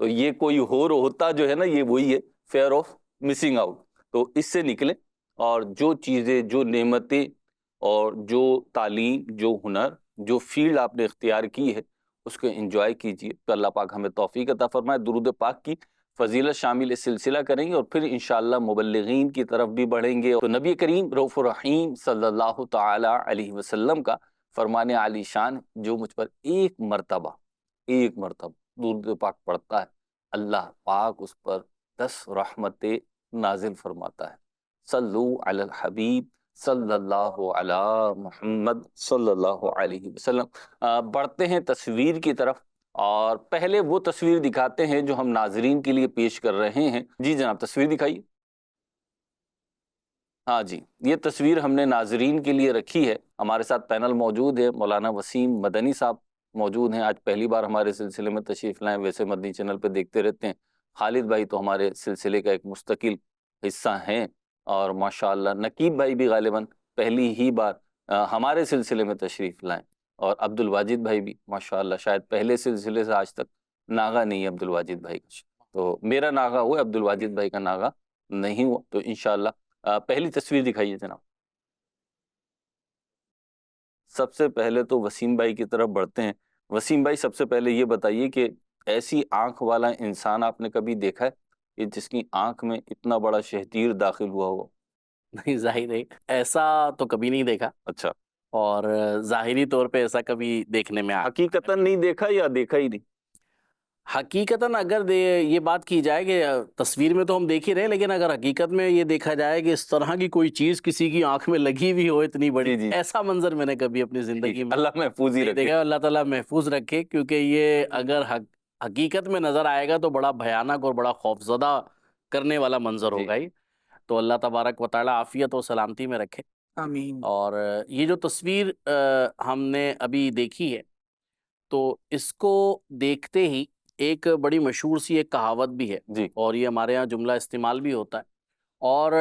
تو یہ کوئی ہوتا جو ہے نا، یہ وہی ہے فیئر آف مسنگ آؤٹ. تو اس سے نکلیں اور جو چیزیں، جو نعمتیں اور جو تعلیم، جو ہنر، جو فیلڈ آپ نے اختیار کی ہے اس کو انجوائے کیجیے. تو اللہ پاک ہمیں توفیق عطا فرمائے. درود پاک کی فضیلت شامل سلسلہ کریں گے اور پھر انشاءاللہ مبلغین کی طرف بھی بڑھیں گے. تو نبی کریم رؤوف الرحیم صلی اللہ تعالی علیہ وسلم کا فرمان عالی شان، جو مجھ پر ایک مرتبہ درود پاک پڑھتا ہے، اللہ پاک اس پر 10 رحمتیں نازل فرماتا ہے. صلو علی الحبیب صلی اللہ علی محمد صلی اللہ علیہ وسلم. بڑھتے ہیں تصویر کی طرف اور پہلے وہ تصویر دکھاتے ہیں جو ہم ناظرین کے لیے پیش کر رہے ہیں. جی جناب، تصویر دکھائیے. ہاں جی، یہ تصویر ہم نے ناظرین کے لیے رکھی ہے. ہمارے ساتھ پینل موجود ہے، مولانا وسیم مدنی صاحب موجود ہیں. آج پہلی بار ہمارے سلسلے میں تشریف لائیں، ویسے مدنی چینل پہ دیکھتے رہتے ہیں. خالد بھائی تو ہمارے سلسلے کا ایک مستقل حصہ ہیں، اور ماشاءاللہ نقیب بھائی بھی غالباً پہلی ہی بار ہمارے سلسلے میں تشریف لائیں، اور عبد الواجد بھائی بھی ماشاءاللہ شاید پہلے سلسلے سے آج تک ناغہ نہیں ہے عبد الواجد بھائی کا. تو میرا ناغہ ہوا، عبد الواجد بھائی کا ناغہ نہیں ہوا. تو انشاءاللہ پہلی تصویر دکھائیے جناب. سب سے پہلے تو وسیم بھائی کی طرف بڑھتے ہیں. وسیم بھائی، سب سے پہلے یہ بتائیے کہ ایسی آنکھ والا انسان آپ نے کبھی دیکھا ہے کہ جس کی آنکھ میں اتنا بڑا شہتیر داخل ہوا ہو؟ نہیں، ظاہر ہے ایسا تو کبھی نہیں دیکھا، اچھا، اور ظاہری طور پہ ایسا کبھی دیکھنے میں حقیقتاً نہیں دیکھا یا دیکھا ہی نہیں؟ حقیقتاً اگر یہ بات کی جائے کہ تصویر میں تو ہم دیکھ ہی رہے، لیکن اگر حقیقت میں یہ دیکھا جائے کہ اس طرح کی کوئی چیز کسی کی آنکھ میں لگی ہوئی ہو اتنی بڑی، جی. ایسا منظر میں نے کبھی اپنی زندگی میں اللہ محفوظ ہی رکھے. دیکھا. اللہ تعالیٰ محفوظ رکھے، کیونکہ یہ اگر حقیقت میں نظر آئے گا تو بڑا بھیانک اور بڑا خوفزدہ کرنے والا منظر ہوگا ہی. تو اللہ تبارک و تعالیٰ عافیت و سلامتی میں رکھے، آمین. اور یہ جو تصویر ہم نے ابھی دیکھی ہے، تو اس کو دیکھتے ہی ایک بڑی مشہور سی ایک کہاوت بھی ہے، جی، اور یہ ہمارے ہاں جملہ استعمال بھی ہوتا ہے، اور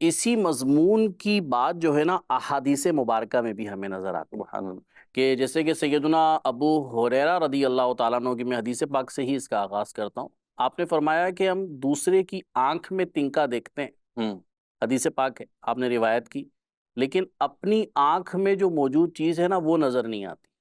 اسی مضمون کی بات جو ہے نا احادیث مبارکہ میں بھی ہمیں نظر آتی ہے. سبحان اللہ. کہ جیسے کہ سیدنا ابو ہریرہ رضی اللہ تعالیٰ عنہ کی، میں حدیث پاک سے ہی اس کا آغاز کرتا ہوں. آپ نے فرمایا کہ ہم دوسرے کی آنکھ میں تنکا دیکھتے ہیں، حدیث پاک ہے، آپ نے روایت کی، لیکن اپنی آنکھ میں جو موجود چیز ہے نا وہ نظر نہیں آتی.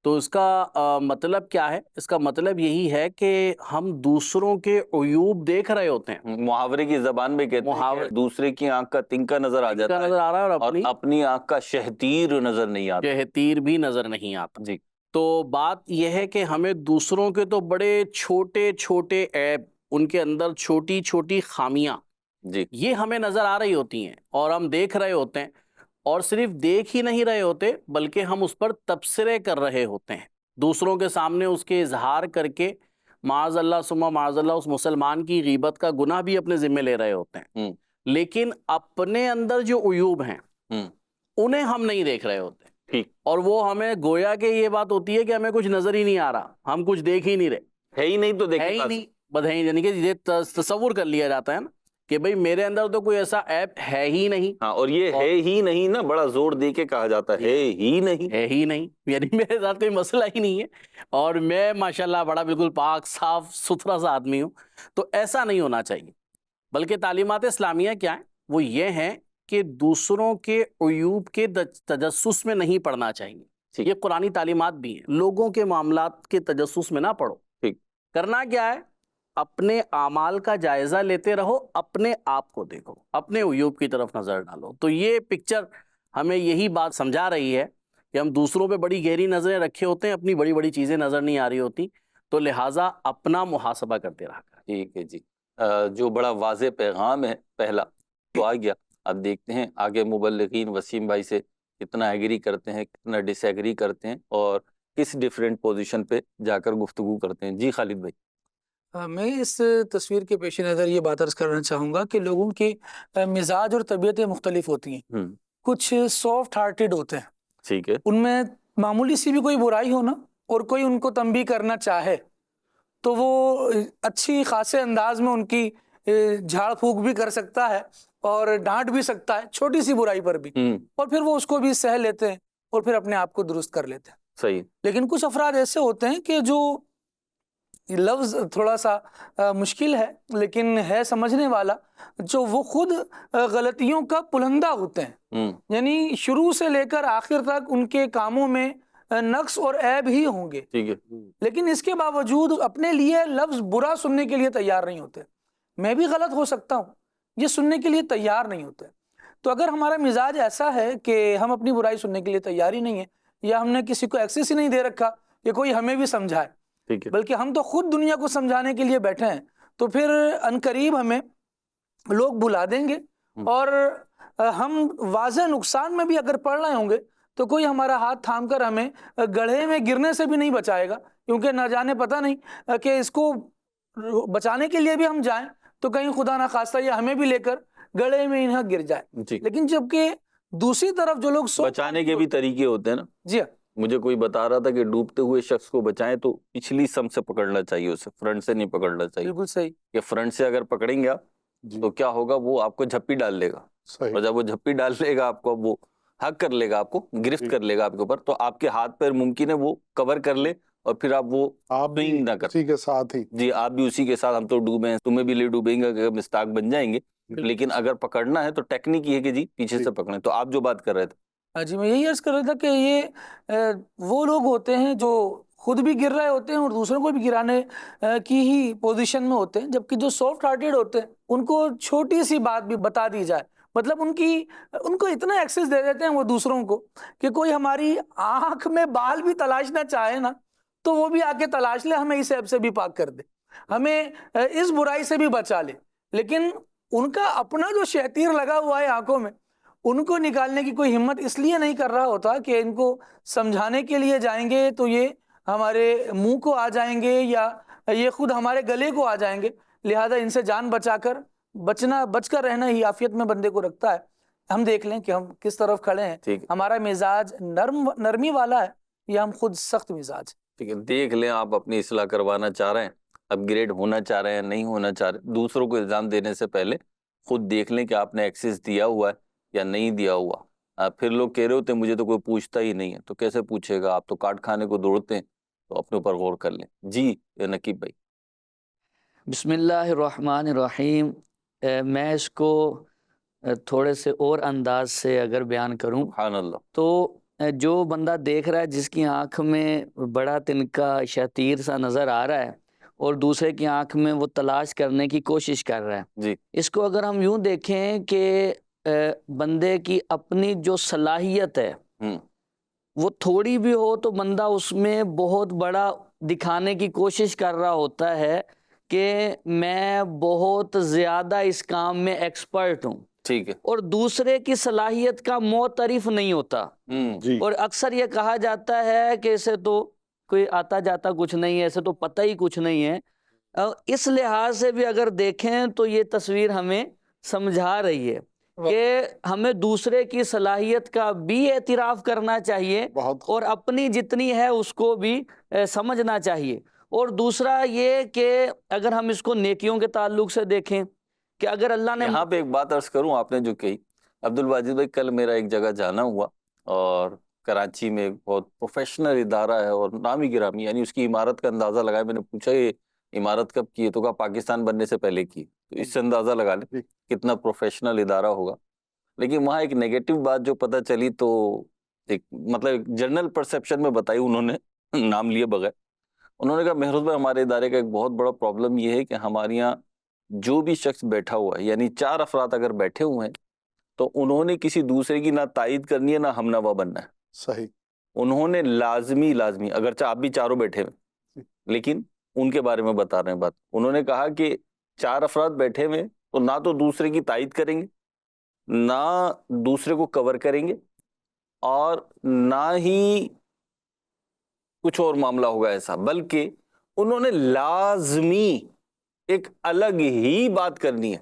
تو اس کا مطلب کیا ہے؟ اس کا مطلب یہی ہے کہ ہم دوسروں کے عیوب دیکھ رہے ہوتے ہیں. محاورے کی زبان میں کہتے ہیں کہ دوسرے کی آنکھ کا تنکا نظر آ جاتا ہے، نظر آ رہا ہے، اور اپنی آنکھ کا شہتیر نظر نہیں آتا، شہتیر بھی نظر نہیں آتا. جی. تو بات یہ ہے کہ ہمیں دوسروں کے تو بڑے چھوٹے چھوٹے عیب، ان کے اندر چھوٹی چھوٹی خامیاں، جی، یہ ہمیں نظر آ رہی ہوتی ہیں، اور ہم دیکھ رہے ہوتے ہیں، اور صرف دیکھ ہی نہیں رہے ہوتے بلکہ ہم اس پر تبصرے کر رہے ہوتے ہیں، دوسروں کے سامنے اس کے اظہار کر کے معاذ اللہ ثم معاذ اللہ اس مسلمان کی غیبت کا گناہ بھی اپنے ذمہ لے رہے ہوتے ہیں. لیکن اپنے اندر جو عیوب ہیں انہیں ہم نہیں دیکھ رہے ہوتے، اور وہ ہمیں گویا کہ یہ بات ہوتی ہے کہ ہمیں کچھ نظر ہی نہیں آ رہا، ہم کچھ دیکھ ہی نہیں رہے، ہے ہی نہیں، تو ہے ہی نہیں، بدہی، یعنی کہ یہ تصور کر لیا جاتا ہے نا کہ بھئی میرے اندر تو کوئی ایسا عیب ہے ہی نہیں. ہاں، اور یہ ہے ہی نہیں نا بڑا زور دے کے کہا جاتا ہے ہی نہیں، ہے ہی نہیں، یعنی میرے ساتھ کوئی مسئلہ ہی نہیں ہے، اور میں ماشاءاللہ بڑا بالکل پاک صاف ستھرا سا آدمی ہوں. تو ایسا نہیں ہونا چاہیے، بلکہ تعلیمات اسلامیہ کیا ہیں؟ وہ یہ ہیں کہ دوسروں کے عیوب کے تجسس میں نہیں پڑھنا چاہیے. یہ قرآنی تعلیمات بھی ہیں، لوگوں کے معاملات کے تجسس میں نہ پڑھو. کرنا کیا ہے؟ اپنے اعمال کا جائزہ لیتے رہو، اپنے آپ کو دیکھو، اپنے عیوب کی طرف نظر ڈالو. تو یہ پکچر ہمیں یہی بات سمجھا رہی ہے کہ ہم دوسروں پہ بڑی گہری نظریں رکھے ہوتے ہیں، اپنی بڑی بڑی چیزیں نظر نہیں آ رہی ہوتی، تو لہٰذا اپنا محاسبہ کرتے رہا کریں. ٹھیک ہے جی. جو بڑا واضح پیغام ہے پہلا تو آ گیا. اب دیکھتے ہیں آگے مبلغین وسیم بھائی سے کتنا ایگری کرتے ہیں، کتنا ڈس ایگری کرتے ہیں، اور کس ڈیفرنٹ پوزیشن پہ جا کر گفتگو کرتے ہیں. جی خالد بھائی. میں اس تصویر کے پیش نظر یہ بات عرض کرنا چاہوں گا کہ لوگوں کی مزاج اور طبیعتیں مختلف ہوتی ہیں. کچھ سافٹ ہارٹیڈ ہوتے ہیں، ٹھیک ہے، ان میں معمولی سی بھی کوئی برائی ہو نا اور کوئی ان کو تنبیہ کرنا چاہے تو وہ اچھی خاصے انداز میں ان کی جھاڑ پھونک بھی کر سکتا ہے اور ڈانٹ بھی سکتا ہے چھوٹی سی برائی پر بھی، اور پھر وہ اس کو بھی سہ لیتے ہیں اور پھر اپنے آپ کو درست کر لیتے ہیں. صحیح. لیکن کچھ افراد ایسے ہوتے ہیں کہ جو یہ لفظ تھوڑا سا مشکل ہے لیکن ہے سمجھنے والا، جو وہ خود غلطیوں کا پلندہ ہوتے ہیں، یعنی شروع سے لے کر آخر تک ان کے کاموں میں نقص اور عیب ہی ہوں گے، ٹھیک ہے، لیکن اس کے باوجود اپنے لیے لفظ برا سننے کے لیے تیار نہیں ہوتے۔ میں بھی غلط ہو سکتا ہوں، یہ سننے کے لیے تیار نہیں ہوتے۔ تو اگر ہمارا مزاج ایسا ہے کہ ہم اپنی برائی سننے کے لیے تیار ہی نہیں ہے، یا ہم نے کسی کو ایکسیس ہی نہیں دے رکھا کہ کوئی ہمیں بھی سمجھائے، ٹھیک ہے، بلکہ ہم تو خود دنیا کو سمجھانے کے لیے بیٹھے ہیں، تو پھر عنقریب ہمیں لوگ بلا دیں گے، اور ہم واضح نقصان میں بھی اگر پڑ رہے ہوں گے تو کوئی ہمارا ہاتھ تھام کر ہمیں گڑھے میں گرنے سے بھی نہیں بچائے گا، کیونکہ نہ جانے پتہ نہیں کہ اس کو بچانے کے لیے بھی ہم جائیں تو کہیں خدا نہ خواستہ یہ ہمیں بھی لے کر گڑھے میں انہیں گر جائے۔ جی، لیکن جبکہ دوسری طرف جو لوگ بچانے کے بھی طریقے ہوتے ہیں نا۔ جی ہاں، مجھے کوئی بتا رہا تھا کہ ڈوبتے ہوئے شخص کو بچائیں تو پچھلی سم سے پکڑنا چاہیے، اسے فرنٹ سے نہیں پکڑنا چاہیے، بالکل صحیح، کہ فرنٹ سے اگر پکڑیں گے آپ تو کیا ہوگا، وہ آپ کو جھپی ڈال لے گا، اور جب وہ جھپی ڈال لے گا آپ کو، وہ حق کر لے گا، آپ کو گرفت کر لے گا آپ کے اوپر، تو آپ کے ہاتھ پیر ممکن ہے وہ کور کر لے اور پھر آپ وہ سوئنگ نہ کر اسی کے ساتھ ہی، جی، آپ بھی اسی کے ساتھ، ہم تو ڈوبے ہیں، تمہیں بھی لے ڈوبیں گے کہ مستاق بن جائیں گے، لیکن اگر پکڑنا ہے تو ٹیکنیک یہ ہے کہ جی پیچھے سے پکڑیں۔ تو آپ جو بات کر رہے تھے، جی میں یہی عرض کر رہا تھا کہ یہ وہ لوگ ہوتے ہیں جو خود بھی گر رہے ہوتے ہیں اور دوسروں کو بھی گرانے کی ہی پوزیشن میں ہوتے ہیں، جبکہ جو سافٹ ہارٹیڈ ہوتے ہیں ان کو چھوٹی سی بات بھی بتا دی جائے، مطلب ان کو اتنا ایکسس دے دیتے ہیں وہ دوسروں کو کہ کوئی ہماری آنکھ میں بال بھی تلاشنا چاہے نا تو وہ بھی آ کے تلاش لے، ہمیں اس عیب سے بھی پاک کر دے، ہمیں اس برائی سے بھی بچا لے، لیکن ان کا اپنا جو شیطیر لگا ہوا ہے آنکھوں میں، ان کو نکالنے کی کوئی ہمت اس لیے نہیں کر رہا ہوتا کہ ان کو سمجھانے کے لیے جائیں گے تو یہ ہمارے منہ کو آ جائیں گے یا یہ خود ہمارے گلے کو آ جائیں گے، لہذا ان سے جان بچ کر رہنا ہی عافیت میں بندے کو رکھتا ہے۔ ہم دیکھ لیں کہ ہم کس طرف کھڑے ہیں، ٹھیک ہے، ہمارا مزاج نرمی والا ہے یا ہم خود سخت مزاج۔ ٹھیک ہے، دیکھ لیں آپ اپنی اصلاح کروانا چاہ رہے ہیں، اپ گریڈ ہونا چاہ رہے ہیں، نہیں ہونا چاہ رہے، دوسروں کو الزام دینے سے پہلے خود دیکھ لیں کہ آپ نے ایکسس دیا ہوا ہے یا نہیں دیا ہوا۔ پھر لوگ کہہ رہے ہوتے ہیں مجھے تو کوئی پوچھتا ہی نہیں ہے، تو کیسے پوچھے گا، آپ تو کاٹ کھانے کو دوڑتے ہیں، تو اپنے اوپر غور کر لیں۔ جی نقیب بھائی۔ بسم اللہ الرحمن الرحیم۔ میں اس کو تھوڑے سے اور انداز سے اگر بیان کروں سبحان اللہ۔ تو جو بندہ دیکھ رہا ہے جس کی آنکھ میں بڑا تنکا شتیر سا نظر آ رہا ہے اور دوسرے کی آنکھ میں وہ تلاش کرنے کی کوشش کر رہا ہے، جی، اس کو اگر ہم یوں دیکھیں کہ بندے کی اپنی جو صلاحیت ہے وہ تھوڑی بھی ہو تو بندہ اس میں بہت بڑا دکھانے کی کوشش کر رہا ہوتا ہے کہ میں بہت زیادہ اس کام میں ایکسپرٹ ہوں، ٹھیک ہے، اور دوسرے کی صلاحیت کا معترف نہیں ہوتا، جی، اور اکثر یہ کہا جاتا ہے کہ اسے تو کوئی آتا جاتا کچھ نہیں ہے، اسے تو پتہ ہی کچھ نہیں ہے۔ اس لحاظ سے بھی اگر دیکھیں تو یہ تصویر ہمیں سمجھا رہی ہے کہ ہمیں دوسرے کی صلاحیت کا بھی اعتراف کرنا چاہیے اور اپنی جتنی ہے اس کو بھی سمجھنا چاہیے۔ اور دوسرا یہ کہ اگر ہم اس کو نیکیوں کے تعلق سے دیکھیں کہ اگر اللہ نے یہاں پہ ایک بات عرض کروں، آپ نے جو کہی عبد الواجد بھائی، کل میرا ایک جگہ جانا ہوا اور کراچی میں ایک بہت پروفیشنل ادارہ ہے اور نامی گرامی، یعنی اس کی عمارت کا اندازہ لگایا، میں نے پوچھا یہ عمارت کب کی ہے، تو کہا پاکستان بننے سے پہلے کی، تو اس سے اندازہ لگا لیں کتنا پروفیشنل ادارہ ہوگا۔ لیکن وہاں ایک نیگیٹو بات جو پتہ چلی، تو ایک مطلب ایک جنرل پرسیپشن میں بتائی انہوں نے، نام لیے بغیر، انہوں نے کہا مہروز بھائی ہمارے ادارے کا ایک بہت بڑا پرابلم یہ ہے کہ ہمارے یہاں جو بھی شخص بیٹھا ہوا ہے، یعنی 4 افراد اگر بیٹھے ہوئے ہیں تو انہوں نے کسی دوسرے کی نہ تائید کرنی ہے نہ ہم نوا بننا ہے، صحیح، انہوں نے لازمی اگرچہ آپ بھی چاروں بیٹھے ہوئے لیکن ان کے بارے میں بتا رہے ہیں بات، انہوں نے کہا کہ 4 افراد بیٹھے ہوئے تو نہ تو دوسرے کی تائید کریں گے، نہ دوسرے کو کور کریں گے، اور نہ ہی کچھ اور معاملہ ہوگا ایسا، بلکہ انہوں نے لازمی ایک الگ ہی بات کرنی ہے۔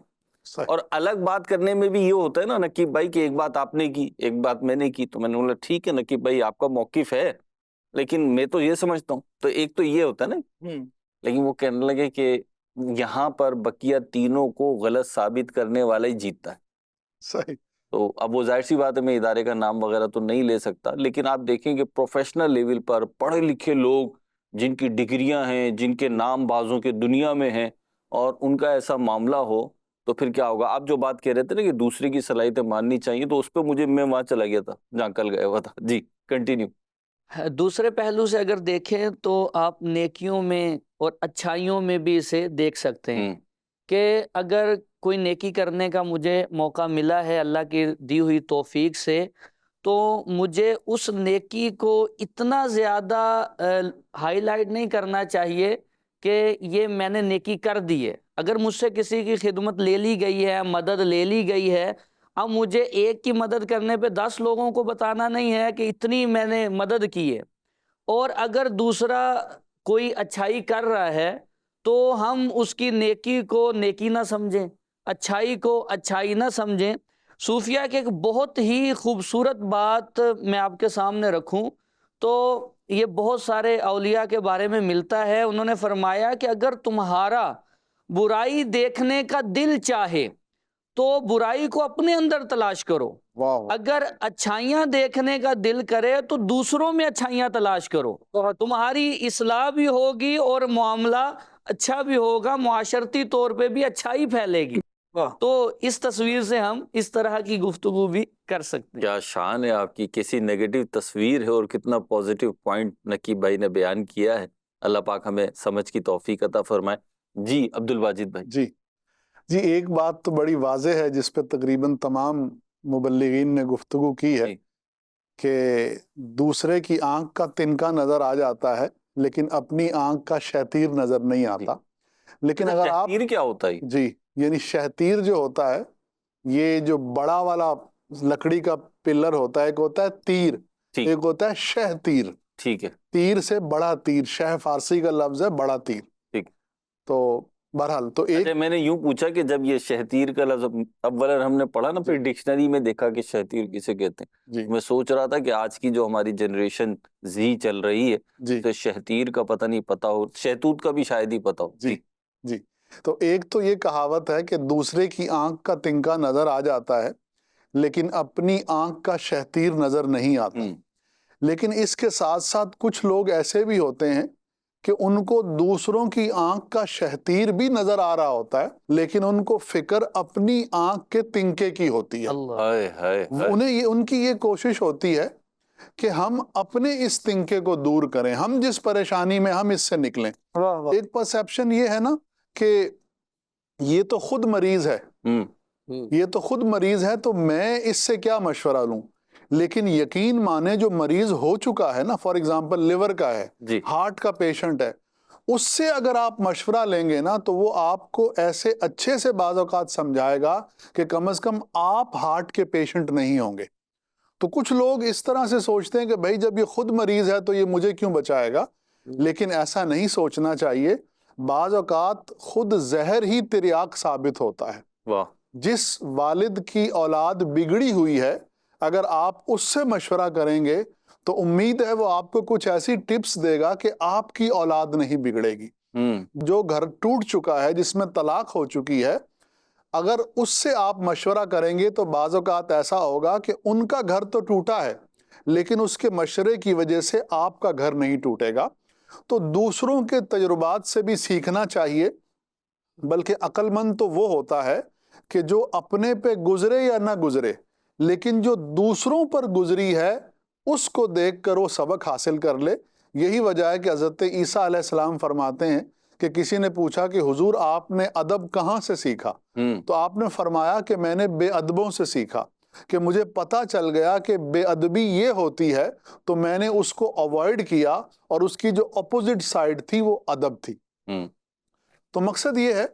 صحیح، اور الگ بات کرنے میں بھی یہ ہوتا ہے نا نقیب بھائی کہ ایک بات آپ نے کی، ایک بات میں نے کی، تو میں نے بولا ٹھیک ہے نقیب بھائی آپ کا موقف ہے، لیکن میں تو یہ سمجھتا ہوں، تو ایک تو یہ ہوتا ہے نا، لیکن وہ کہنے لگے کہ یہاں پر بقیہ تینوں کو غلط ثابت کرنے والا ہی جیتتا ہے۔ صحیح، تو اب وہ ظاہر سی بات ہے میں ادارے کا نام وغیرہ تو نہیں لے سکتا، لیکن آپ دیکھیں کہ پروفیشنل لیول پر پڑھے لکھے لوگ جن کی ڈگریاں ہیں، جن کے نام بازوں کے دنیا میں ہیں، اور ان کا ایسا معاملہ ہو تو پھر کیا ہوگا؟ آپ جو بات کہہ رہے تھے نا کہ دوسرے کی صلاحیتیں ماننی چاہیے، تو اس پہ میں وہاں چلا گیا تھا جہاں کل گیا ہوا تھا. جی کنٹینیو. دوسرے پہلو سے اگر دیکھیں تو آپ نیکیوں میں اور اچھائیوں میں بھی اسے دیکھ سکتے ہیں کہ اگر کوئی نیکی کرنے کا مجھے موقع ملا ہے اللہ کی دی ہوئی توفیق سے، تو مجھے اس نیکی کو اتنا زیادہ ہائی لائٹ نہیں کرنا چاہیے کہ یہ میں نے نیکی کر دی ہے. اگر مجھ سے کسی کی خدمت لے لی گئی ہے، مدد لے لی گئی ہے، اب مجھے ایک کی مدد کرنے پہ 10 لوگوں کو بتانا نہیں ہے کہ اتنی میں نے مدد کی ہے. اور اگر دوسرا کوئی اچھائی کر رہا ہے تو ہم اس کی نیکی کو نیکی نہ سمجھیں، اچھائی کو اچھائی نہ سمجھیں. صوفیہ کی ایک بہت ہی خوبصورت بات میں آپ کے سامنے رکھوں تو یہ بہت سارے اولیاء کے بارے میں ملتا ہے. انہوں نے فرمایا کہ اگر تمہارا برائی دیکھنے کا دل چاہے تو برائی کو اپنے اندر تلاش کرو، اگر اچھائیاں دیکھنے کا دل کرے تو دوسروں میں اچھائیاں تلاش کرو، تمہاری اصلاح بھی ہوگی اور معاملہ اچھا بھی ہوگا، معاشرتی طور پہ بھی اچھائی پھیلے گی. تو اس تصویر سے ہم اس طرح کی گفتگو بھی کر سکتے ہیں. کیا شان ہے آپ کی، کیسی نیگیٹو تصویر ہے اور کتنا پازیٹیو پوائنٹ نقیب بھائی نے بیان کیا ہے. اللہ پاک ہمیں سمجھ کی توفیق عطا فرمائے. جی عبد الواجد بھائی. جی ایک بات تو بڑی واضح ہے جس پہ تقریباً تمام مبلغین نے گفتگو کی ہے کہ دوسرے کی آنکھ کا تنکا نظر آ جاتا ہے لیکن اپنی آنکھ کا شہتیر نظر نہیں آتا. لیکن اگر آپ شہتیر کیا ہوتا ہے؟ جی یعنی شہتیر جو ہوتا ہے، یہ جو بڑا والا لکڑی کا پلر ہوتا ہے، ایک ہوتا ہے تیر، ایک ہوتا ہے شہ تیر. ٹھیک ہے. تیر سے بڑا تیر، شہ فارسی کا لفظ ہے، بڑا تیر. ٹھیک. تو بہرحال تو ایک میں نے یوں پوچھا کہ جب یہ شہتیر کا لفظ اولا ہم نے پڑھا نا، پھر ڈکشنری میں دیکھا کہ شہتیر کسے کہتے ہیں. میں سوچ رہا تھا کہ آج کی جو ہماری جنریشن زی چل رہی ہے تو شہتیر کا پتہ نہیں پتا ہو، شہتوت کا بھی شاید ہی پتا ہو. جی تو ایک تو یہ کہاوت ہے کہ دوسرے کی آنکھ کا تنکا نظر آ جاتا ہے لیکن اپنی آنکھ کا شہتیر نظر نہیں آتا. لیکن اس کے ساتھ ساتھ کچھ لوگ ایسے بھی ہوتے ہیں کہ ان کو دوسروں کی آنکھ کا شہتیر بھی نظر آ رہا ہوتا ہے لیکن ان کو فکر اپنی آنکھ کے تنکے کی ہوتی ہے. ان کی یہ کوشش ہوتی ہے کہ ہم اپنے اس تنکے کو دور کریں، ہم جس پریشانی میں ہم اس سے نکلیں. ایک پرسیپشن یہ ہے نا کہ یہ تو خود مریض ہے، یہ تو خود مریض ہے تو میں اس سے کیا مشورہ لوں. لیکن یقین مانے جو مریض ہو چکا ہے نا، فار ایگزامپل لیور کا ہے، ہارٹ کا پیشنٹ ہے، اس سے اگر آپ مشورہ لیں گے نا تو وہ آپ کو ایسے اچھے سے بعض اوقات سمجھائے گا کہ کم از کم آپ ہارٹ کے پیشنٹ نہیں ہوں گے. تو کچھ لوگ اس طرح سے سوچتے ہیں کہ بھائی جب یہ خود مریض ہے تو یہ مجھے کیوں بچائے گا. لیکن ایسا نہیں سوچنا چاہیے. بعض اوقات خود زہر ہی تریاق ثابت ہوتا ہے. جس والد کی اولاد بگڑی ہوئی ہے اگر آپ اس سے مشورہ کریں گے تو امید ہے وہ آپ کو کچھ ایسی ٹپس دے گا کہ آپ کی اولاد نہیں بگڑے گی. جو گھر ٹوٹ چکا ہے، جس میں طلاق ہو چکی ہے، اگر اس سے آپ مشورہ کریں گے تو بعض اوقات ایسا ہوگا کہ ان کا گھر تو ٹوٹا ہے لیکن اس کے مشورے کی وجہ سے آپ کا گھر نہیں ٹوٹے گا. تو دوسروں کے تجربات سے بھی سیکھنا چاہیے. بلکہ عقل مند تو وہ ہوتا ہے کہ جو اپنے پہ گزرے یا نہ گزرے لیکن جو دوسروں پر گزری ہے اس کو دیکھ کر وہ سبق حاصل کر لے. یہی وجہ ہے کہ حضرت عیسیٰ علیہ السلام فرماتے ہیں کہ کسی نے پوچھا کہ حضور آپ نے ادب کہاں سے سیکھا؟ تو آپ نے فرمایا کہ میں نے بے ادبوں سے سیکھا، کہ مجھے پتا چل گیا کہ بے ادبی یہ ہوتی ہے تو میں نے اس کو اوائڈ کیا اور اس کی جو اپوزٹ سائڈ تھی وہ ادب تھی. تو مقصد یہ ہے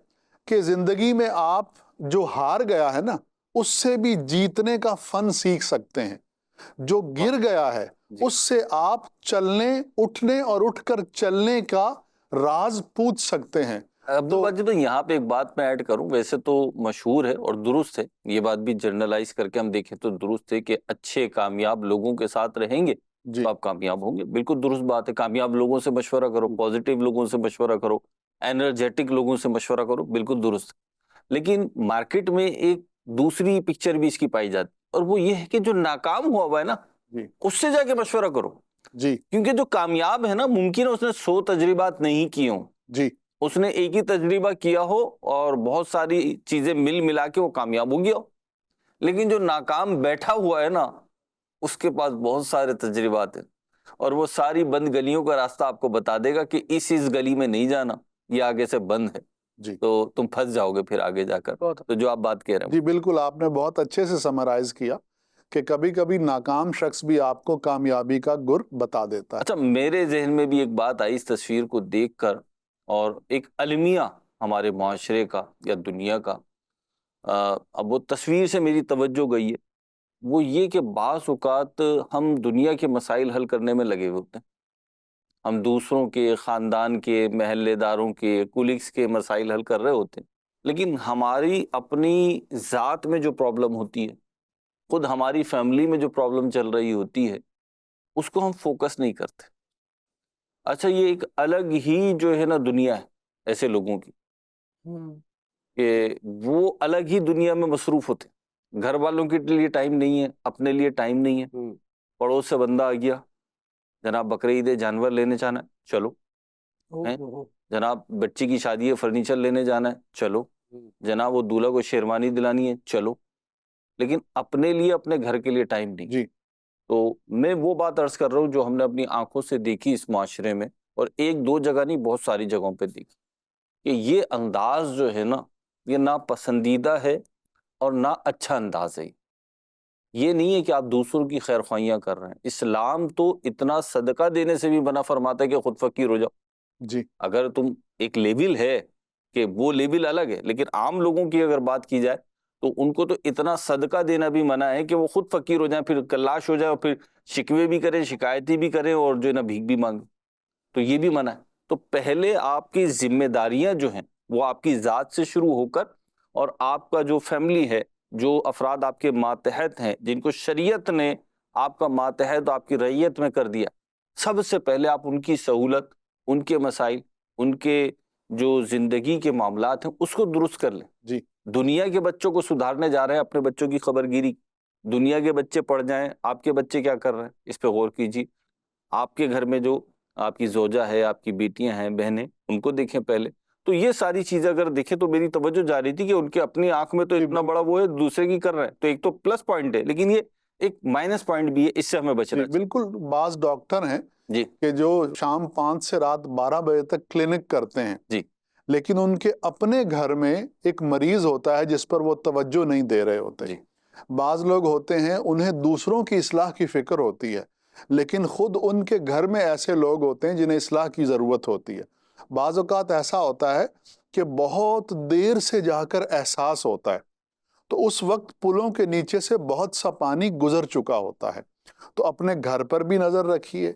کہ زندگی میں آپ جو ہار گیا ہے نا اس سے بھی جیتنے کا فن سیکھ سکتے ہیں. جو گر گیا ہے اس سے آپ چلنے، اٹھنے اور اٹھ کر چلنے کا راز پوچھ سکتے ہیں. عبدالواجد بھائی یہاں پہ ایک بات میں ایڈ کروں، ویسے تو مشہور ہے اور درست ہے، یہ بات بھی جنرلائز کر کے ہم دیکھیں تو درست ہے کہ اچھے کامیاب لوگوں کے ساتھ رہیں گے تو آپ کامیاب ہوں گے. بالکل درست بات ہے. کامیاب لوگوں سے مشورہ کرو، پازیٹیو لوگوں سے مشورہ کرو، انرجیٹک لوگوں سے مشورہ کرو، بالکل درست. لیکن مارکیٹ میں ایک دوسری پکچر بھی اس کی پائی جاتی اور وہ یہ ہے کہ جو ناکام ہوا ہے نا اس سے جا کے مشورہ کرو. جی کیونکہ جو کامیاب ہے نا، ممکن ہے اس نے 100 تجربات نہیں کیے ہوں، جی اس نے ایک ہی تجربہ کیا ہو اور بہت ساری چیزیں مل ملا کے وہ کامیاب ہو گیا ہو. لیکن جو ناکام بیٹھا ہوا ہے نا، اس کے پاس بہت سارے تجربات ہیں، اور وہ ساری بند گلیوں کا راستہ آپ کو بتا دے گا کہ اس گلی میں نہیں جانا، یہ آگے سے بند ہے، جی تو تم پھنس جاؤ گے پھر آگے جا کر. تو جو آپ بات کہہ رہے ہیں، جی بالکل، آپ نے بہت اچھے سے سمرائز کیا کہ کبھی کبھی ناکام شخص بھی آپ کو کامیابی کا گر بتا دیتا ہے. اچھا میرے ذہن میں بھی ایک بات آئی اس تصویر کو دیکھ کر، اور ایک المیہ ہمارے معاشرے کا یا دنیا کا، اب وہ تصویر سے میری توجہ گئی ہے، وہ یہ کہ بعض اوقات ہم دنیا کے مسائل حل کرنے میں لگے ہوئے ہوتے ہیں، ہم دوسروں کے، خاندان کے، محلے داروں کے، کولیگز کے مسائل حل کر رہے ہوتے ہیں، لیکن ہماری اپنی ذات میں جو پرابلم ہوتی ہے، خود ہماری فیملی میں جو پرابلم چل رہی ہوتی ہے، اس کو ہم فوکس نہیں کرتے. اچھا یہ ایک الگ ہی جو ہے نا دنیا ہے ایسے لوگوں کی، کہ وہ الگ ہی دنیا میں مصروف ہوتے ہیں، گھر والوں کے لیے ٹائم نہیں ہے، اپنے لیے ٹائم نہیں ہے. پڑوس سے بندہ آ گیا، جناب بقرعید ہے، جانور لینے جانا ہے، چلو. ہیں؟ جناب بچی کی شادی ہے، فرنیچر لینے جانا ہے، چلو. جناب وہ دولہا کو شیروانی دلانی ہے، چلو. لیکن اپنے لیے، اپنے گھر کے لیے ٹائم نہیں. جی تو میں وہ بات عرض کر رہا ہوں جو ہم نے اپنی آنکھوں سے دیکھی اس معاشرے میں، اور ایک دو جگہ نہیں، بہت ساری جگہوں پہ دیکھی، کہ یہ انداز جو ہے نا، یہ نہ پسندیدہ ہے اور نہ اچھا انداز ہے. یہ نہیں ہے کہ آپ دوسروں کی خیر خواہیاں کر رہے ہیں. اسلام تو اتنا صدقہ دینے سے بھی منع فرماتا ہے کہ خود فقیر ہو جاؤ. جی اگر تم ایک لیول ہے کہ وہ لیول الگ ہے، لیکن عام لوگوں کی اگر بات کی جائے تو ان کو تو اتنا صدقہ دینا بھی منع ہے کہ وہ خود فقیر ہو جائیں، پھر کلاش ہو جائے، اور پھر شکوے بھی کریں، شکایتی بھی کریں، اور جو ہے نا بھیک بھی مانگیں، تو یہ بھی منع ہے. تو پہلے آپ کی ذمہ داریاں جو ہیں وہ آپ کی ذات سے شروع ہو کر، اور آپ کا جو فیملی ہے، جو افراد آپ کے ماتحت ہیں، جن کو شریعت نے آپ کا ماتحت آپ کی رعیت میں کر دیا، سب سے پہلے آپ ان کی سہولت، ان کے مسائل، ان کے جو زندگی کے معاملات ہیں، اس کو درست کر لیں. جی دنیا کے بچوں کو سدھارنے جا رہے ہیں، اپنے بچوں کی خبر گیری، دنیا کے بچے پڑھ جائیں، آپ کے بچے کیا کر رہے ہیں اس پہ غور کیجیے. آپ کے گھر میں جو آپ کی زوجہ ہے، آپ کی بیٹیاں ہیں، بہنیں، ان کو دیکھیں پہلے. تو یہ ساری چیزیں اگر دیکھیں تو میری توجہ جا رہی تھی کہ ان کے اپنی آنکھ میں تو اتنا بڑا وہ ہے، دوسرے کی کر رہے ہیں، تو ایک تو پلس پوائنٹ ہے، لیکن یہ ایک مائنس پوائنٹ بھی ہے، اس سے ہمیں بچنا جی چاہیے. بالکل. بعض ڈاکٹر ہیں جی کہ جو شام 5 سے رات 12 بجے تک کلینک کرتے ہیں، جی لیکن ان کے اپنے گھر میں ایک مریض ہوتا ہے جس پر وہ توجہ نہیں دے رہے ہوتے. جی بعض لوگ ہوتے ہیں انہیں دوسروں کی اصلاح کی فکر ہوتی ہے، لیکن خود ان کے گھر میں ایسے لوگ ہوتے ہیں جنہیں اصلاح کی ضرورت ہوتی ہے. بعض اوقات ایسا ہوتا ہے کہ بہت دیر سے جا کر احساس ہوتا ہے، تو اس وقت پلوں کے نیچے سے بہت سا پانی گزر چکا ہوتا ہے. تو اپنے گھر پر بھی نظر رکھیے،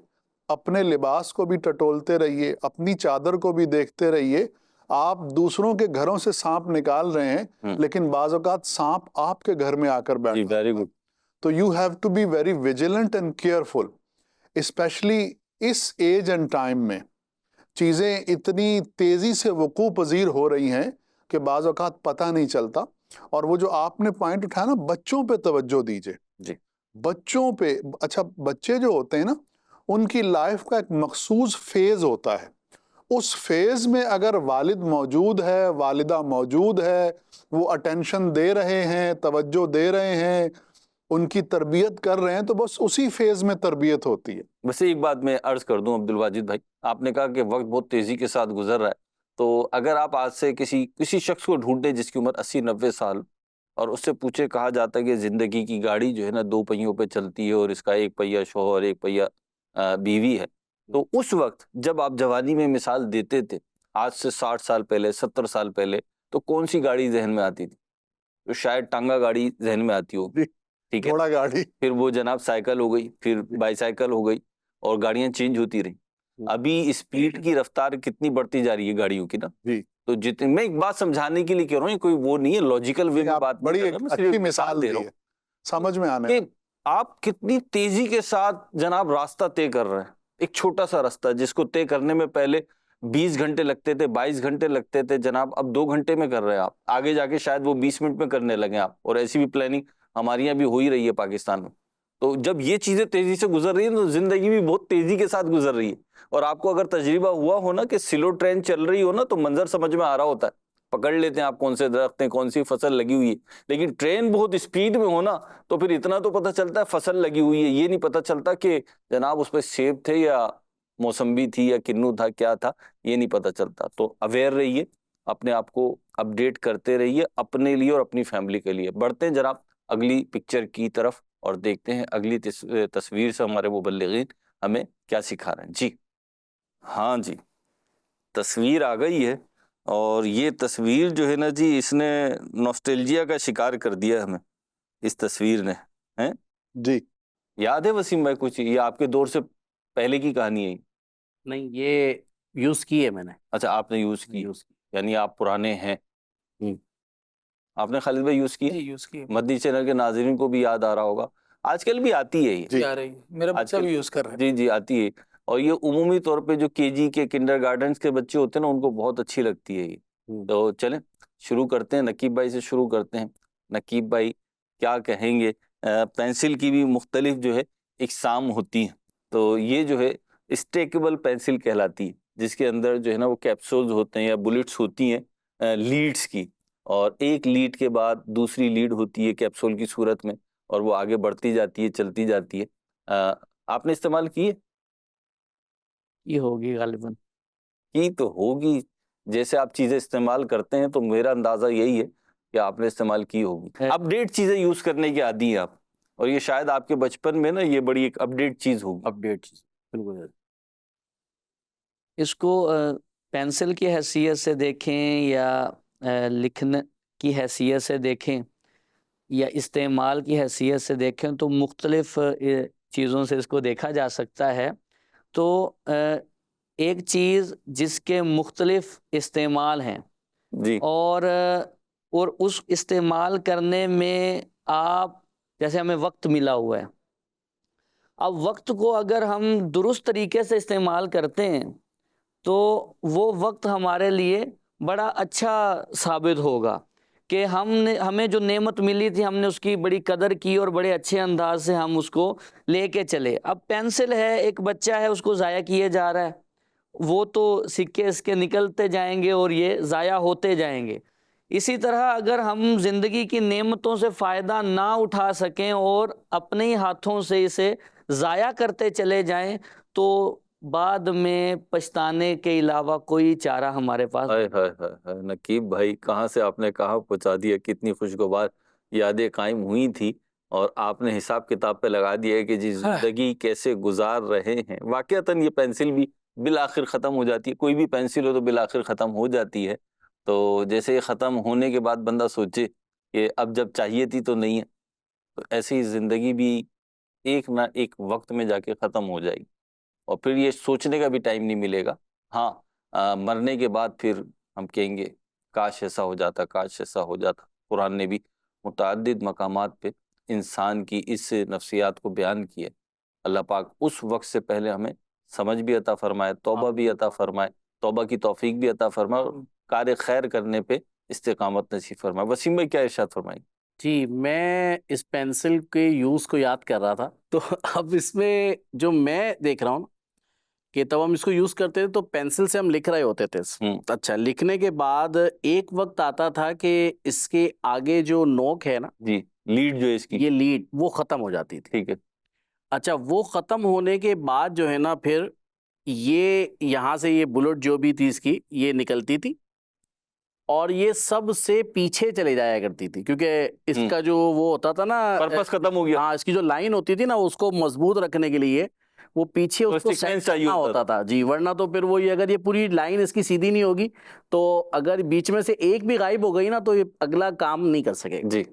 اپنے لباس کو بھی ٹٹولتے رہیے، اپنی چادر کو بھی دیکھتے رہیے. آپ دوسروں کے گھروں سے سانپ نکال رہے ہیں، لیکن بعض اوقات سانپ آپ کے گھر میں آ کر جی بیٹھا. Very good. تو you have to be very vigilant and careful, especially اس ایج اینڈ ٹائم میں. چیزیں اتنی تیزی سے وقوع پذیر ہو رہی ہیں کہ بعض اوقات پتہ نہیں چلتا. اور وہ جو آپ نے پوائنٹ اٹھایا نا، بچوں پہ توجہ دیجیے. جی بچوں پہ، اچھا بچے جو ہوتے ہیں نا، ان کی لائف کا ایک مخصوص فیز ہوتا ہے. اس فیز میں اگر والد موجود ہے، والدہ موجود ہے، وہ اٹینشن دے رہے ہیں، توجہ دے رہے ہیں، ان کی تربیت کر رہے ہیں، تو بس اسی فیز میں تربیت ہوتی ہے. بس ایک بات میں عرض کر دوں عبد الواجد بھائی، آپ نے کہا کہ وقت بہت تیزی کے ساتھ گزر رہا ہے، تو اگر آپ آج سے کسی شخص کو ڈھونڈیں جس کی عمر 80-90 سال، اور اس سے پوچھے، کہا جاتا ہے کہ زندگی کی گاڑی جو ہے نا 2 پہیوں پہ چلتی ہے، اور اس کا 1 پہیہ شوہر، 1 پہیہ بیوی ہے، تو اس وقت جب آپ جوانی میں مثال دیتے تھے، آج سے 60 سال پہلے، 70 سال پہلے، تو کون سی گاڑی ذہن میں آتی تھی؟ تو شاید ٹانگا گاڑی ذہن میں آتی ہوگی، ٹھیک ہے، گھوڑا گاڑی، پھر وہ جناب سائیکل ہو گئی، پھر بائی سائیکل ہو گئی، اور گاڑیاں چینج ہوتی رہی. ابھی اسپیڈ کی رفتار کتنی بڑھتی جا رہی ہے گاڑیوں کی نا. جی تو جتنے، میں ایک بات سمجھانے کے لیے کہہ رہا ہوں، یہ کوئی وہ نہیں ہے لاجیکل وے میں آپ بات بڑی نہیں ایک کر رہا، میں صرف اچھی ایک مثال دے دی رہا ہے، ہوں سمجھ میں آنے. کہ آپ کتنی تیزی کے ساتھ جناب راستہ طے کر رہے ہیں. ایک چھوٹا سا راستہ جس کو طے کرنے میں پہلے 20 گھنٹے لگتے تھے، 22 گھنٹے لگتے تھے، جناب اب 2 گھنٹے میں کر رہے ہیں آپ. آگے جا کے شاید وہ 20 منٹ میں کرنے لگے آپ، اور ایسی بھی پلاننگ ہمارے یہاں بھی ہو ہی رہی ہے پاکستان میں. تو جب یہ چیزیں تیزی سے گزر رہی ہیں تو زندگی بھی بہت تیزی کے ساتھ گزر رہی ہے. اور آپ کو اگر تجربہ ہوا ہو نا کہ سلو ٹرین چل رہی ہو نا تو منظر سمجھ میں آ رہا ہوتا ہے, پکڑ لیتے ہیں آپ کون سے درخت ہیں, کون سی فصل لگی ہوئی ہے. لیکن ٹرین بہت اسپیڈ میں ہو نا تو پھر اتنا تو پتہ چلتا ہے فصل لگی ہوئی ہے, یہ نہیں پتہ چلتا کہ جناب اس پہ سیب تھے یا موسمبی تھی یا کنو تھا, کیا تھا, یہ نہیں پتہ چلتا. تو اویئر رہیے, اپنے آپ کو اپڈیٹ کرتے رہیے اپنے لیے اور اپنی فیملی کے لیے. بڑھتے ہیں جناب اگلی پکچر کی طرف اور دیکھتے ہیں اگلی تصویر سے ہمارے مبلغین ہمیں کیا سکھا رہے ہیں. جی ہاں جی, تصویر آ گئی ہے اور یہ تصویر جو ہے نا جی اس نے نوسٹیلجیا کا شکار کر دیا ہمیں, اس تصویر نے. ہیں جی یاد ہے وسیم بھائی کچھ, یہ آپ کے دور سے پہلے کی کہانی ہے؟ نہیں, یہ یوز کی ہے میں نے. اچھا آپ نے یوز کی, یوز یعنی آپ پرانے ہیں. آپ نے خالد بھائی یوز کی؟ یوز کی مدنی چینل کے ناظرین کو بھی یاد آ رہا ہوگا, آج کل بھی آتی ہے یہ. جی آ رہی, میرا آج بچہ کل بھی یوز کر رہا ہے. جی جی آتی ہے, اور یہ عمومی طور پہ جو کے جی کے کنڈر گارڈنز کے بچے ہوتے ہیں نا ان کو بہت اچھی لگتی ہے یہ. تو چلیں شروع کرتے ہیں, نقیب بھائی سے شروع کرتے ہیں. نقیب بھائی کیا کہیں گے؟ پینسل کی بھی مختلف جو ہے اقسام ہوتی ہیں, تو یہ جو ہے اسٹیکیبل پینسل کہلاتی ہے, جس کے اندر جو ہے نا وہ کیپسولز ہوتے ہیں یا بلٹس ہوتی ہیں لیڈز کی, اور ایک لیڈ کے بعد دوسری لیڈ ہوتی ہے کیپسول کی صورت میں, اور وہ آگے بڑھتی جاتی ہے, چلتی جاتی ہے. آپ نے استعمال کی ہے؟ یہ ہوگی غالباً. کی تو ہوگی, جیسے آپ چیزیں استعمال کرتے ہیں تو میرا اندازہ یہی ہے کہ آپ نے استعمال کی ہوگی. اپڈیٹ چیزیں یوز کرنے کے عادی ہیں آپ, اور یہ شاید آپ کے بچپن میں نا یہ بڑی ایک اپڈیٹ چیز ہوگی. اپڈیٹ چیز بالکل. اس کو پینسل کی حیثیت سے دیکھیں یا لکھنے کی حیثیت سے دیکھیں یا استعمال کی حیثیت سے دیکھیں تو مختلف چیزوں سے اس کو دیکھا جا سکتا ہے. تو ایک چیز جس کے مختلف استعمال ہیں جی اور اس استعمال کرنے میں آپ جیسے ہمیں وقت ملا ہوا ہے, اب وقت کو اگر ہم درست طریقے سے استعمال کرتے ہیں تو وہ وقت ہمارے لیے بڑا اچھا ثابت ہوگا کہ ہمیں جو نعمت ملی تھی ہم نے اس کی بڑی قدر کی اور بڑے اچھے انداز سے ہم اس کو لے کے چلے. اب پینسل ہے, ایک بچہ ہے, اس کو ضائع کیے جا رہا ہے, وہ تو سکے اس کے نکلتے جائیں گے اور یہ ضائع ہوتے جائیں گے. اسی طرح اگر ہم زندگی کی نعمتوں سے فائدہ نہ اٹھا سکیں اور اپنے ہی ہاتھوں سے اسے ضائع کرتے چلے جائیں تو بعد میں پچھتانے کے علاوہ کوئی چارہ ہمارے پاس. ہائے ہائے ہائے ہائے, نقیب بھائی کہاں سے آپ نے کہاں پہنچا دیا, کتنی خوشگوار یادیں قائم ہوئی تھی اور آپ نے حساب کتاب پہ لگا دیا ہے کہ جی زندگی کیسے گزار رہے ہیں. واقعتاً یہ پینسل بھی بالآخر ختم ہو جاتی ہے, کوئی بھی پینسل ہو تو بالآخر ختم ہو جاتی ہے. تو جیسے یہ ختم ہونے کے بعد بندہ سوچے کہ اب جب چاہیے تھی تو نہیں ہے, تو ایسے ہی زندگی بھی ایک نہ ایک وقت میں جا کے ختم ہو جائے گی, اور پھر یہ سوچنے کا بھی ٹائم نہیں ملے گا. ہاں مرنے کے بعد پھر ہم کہیں گے کاش ایسا ہو جاتا, کاش ایسا ہو جاتا. قرآن نے بھی متعدد مقامات پہ انسان کی اس نفسیات کو بیان کیا. اللہ پاک اس وقت سے پہلے ہمیں سمجھ بھی عطا فرمائے, توبہ بھی عطا فرمائے, توبہ کی توفیق بھی عطا فرمائے, اور کار خیر کرنے پہ استقامت نصیب فرمائے. وسیم بھائی کیا ارشاد فرمائیں؟ جی میں اس پینسل کے یوز کو یاد کر رہا تھا, تو اب اس میں جو میں دیکھ رہا ہوں کہ تب ہم اس کو یوز کرتے تھے تو پینسل سے ہم لکھ رہے ہوتے تھے. اچھا, لکھنے کے بعد ایک وقت آتا تھا کہ اس کے آگے جو نوک ہے نا, جی لیڈ جو ہے اس کی, یہ لیڈ وہ ختم ہو جاتی تھی. ٹھیک ہے. اچھا, وہ ختم ہونے کے بعد جو ہے نا پھر یہ یہاں سے یہ بلٹ جو بھی تھی اس کی یہ نکلتی تھی اور یہ سب سے پیچھے چلے جایا کرتی تھی, کیونکہ اس کا جو وہ ہوتا تھا نا پرپس ختم ہو گیا. ہاں, اس کی جو لائن ہوتی تھی نا اس کو مضبوط رکھنے کے لیے وہ پیچھے اس کو سیٹ کرنا ہوتا تھا. جی, ورنہ تو پھر وہ اگر یہ پوری لائن اس کی سیدھی نہیں ہوگی تو اگر بیچ میں سے ایک بھی غائب ہو گئی نا تو یہ اگلا کام نہیں کر سکے. جی,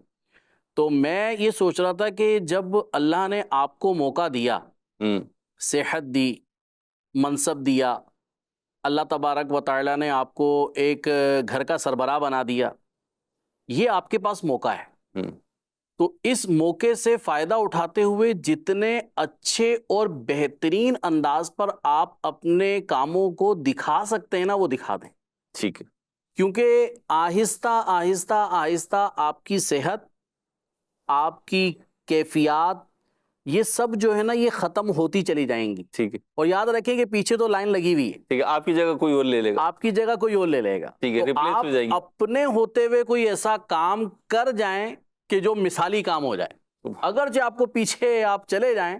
تو میں یہ سوچ رہا تھا کہ جب اللہ نے آپ کو موقع دیا, صحت دی, منصب دیا, اللہ تبارک و تعالیٰ نے آپ کو ایک گھر کا سربراہ بنا دیا, یہ آپ کے پاس موقع ہے, تو اس موقع سے فائدہ اٹھاتے ہوئے جتنے اچھے اور بہترین انداز پر آپ اپنے کاموں کو دکھا سکتے ہیں نا وہ دکھا دیں. ٹھیک ہے. کیونکہ آہستہ آہستہ آہستہ آپ کی صحت, آپ کی کیفیات, یہ سب جو ہے نا یہ ختم ہوتی چلی جائیں گی. ٹھیک ہے اور یاد رکھیں کہ پیچھے تو لائن لگی ہوئی ہے, ٹھیک ہے, آپ کی جگہ کوئی اور لے لے گا, آپ کی جگہ کوئی اور لے لے گا. ٹھیک ہے, تو ریپلیس آپ ہو جائیں گی. اپنے ہوتے ہوئے کوئی ایسا کام کر جائیں کہ جو مثالی کام ہو جائے. اگرچہ آپ کو پیچھے آپ چلے جائیں,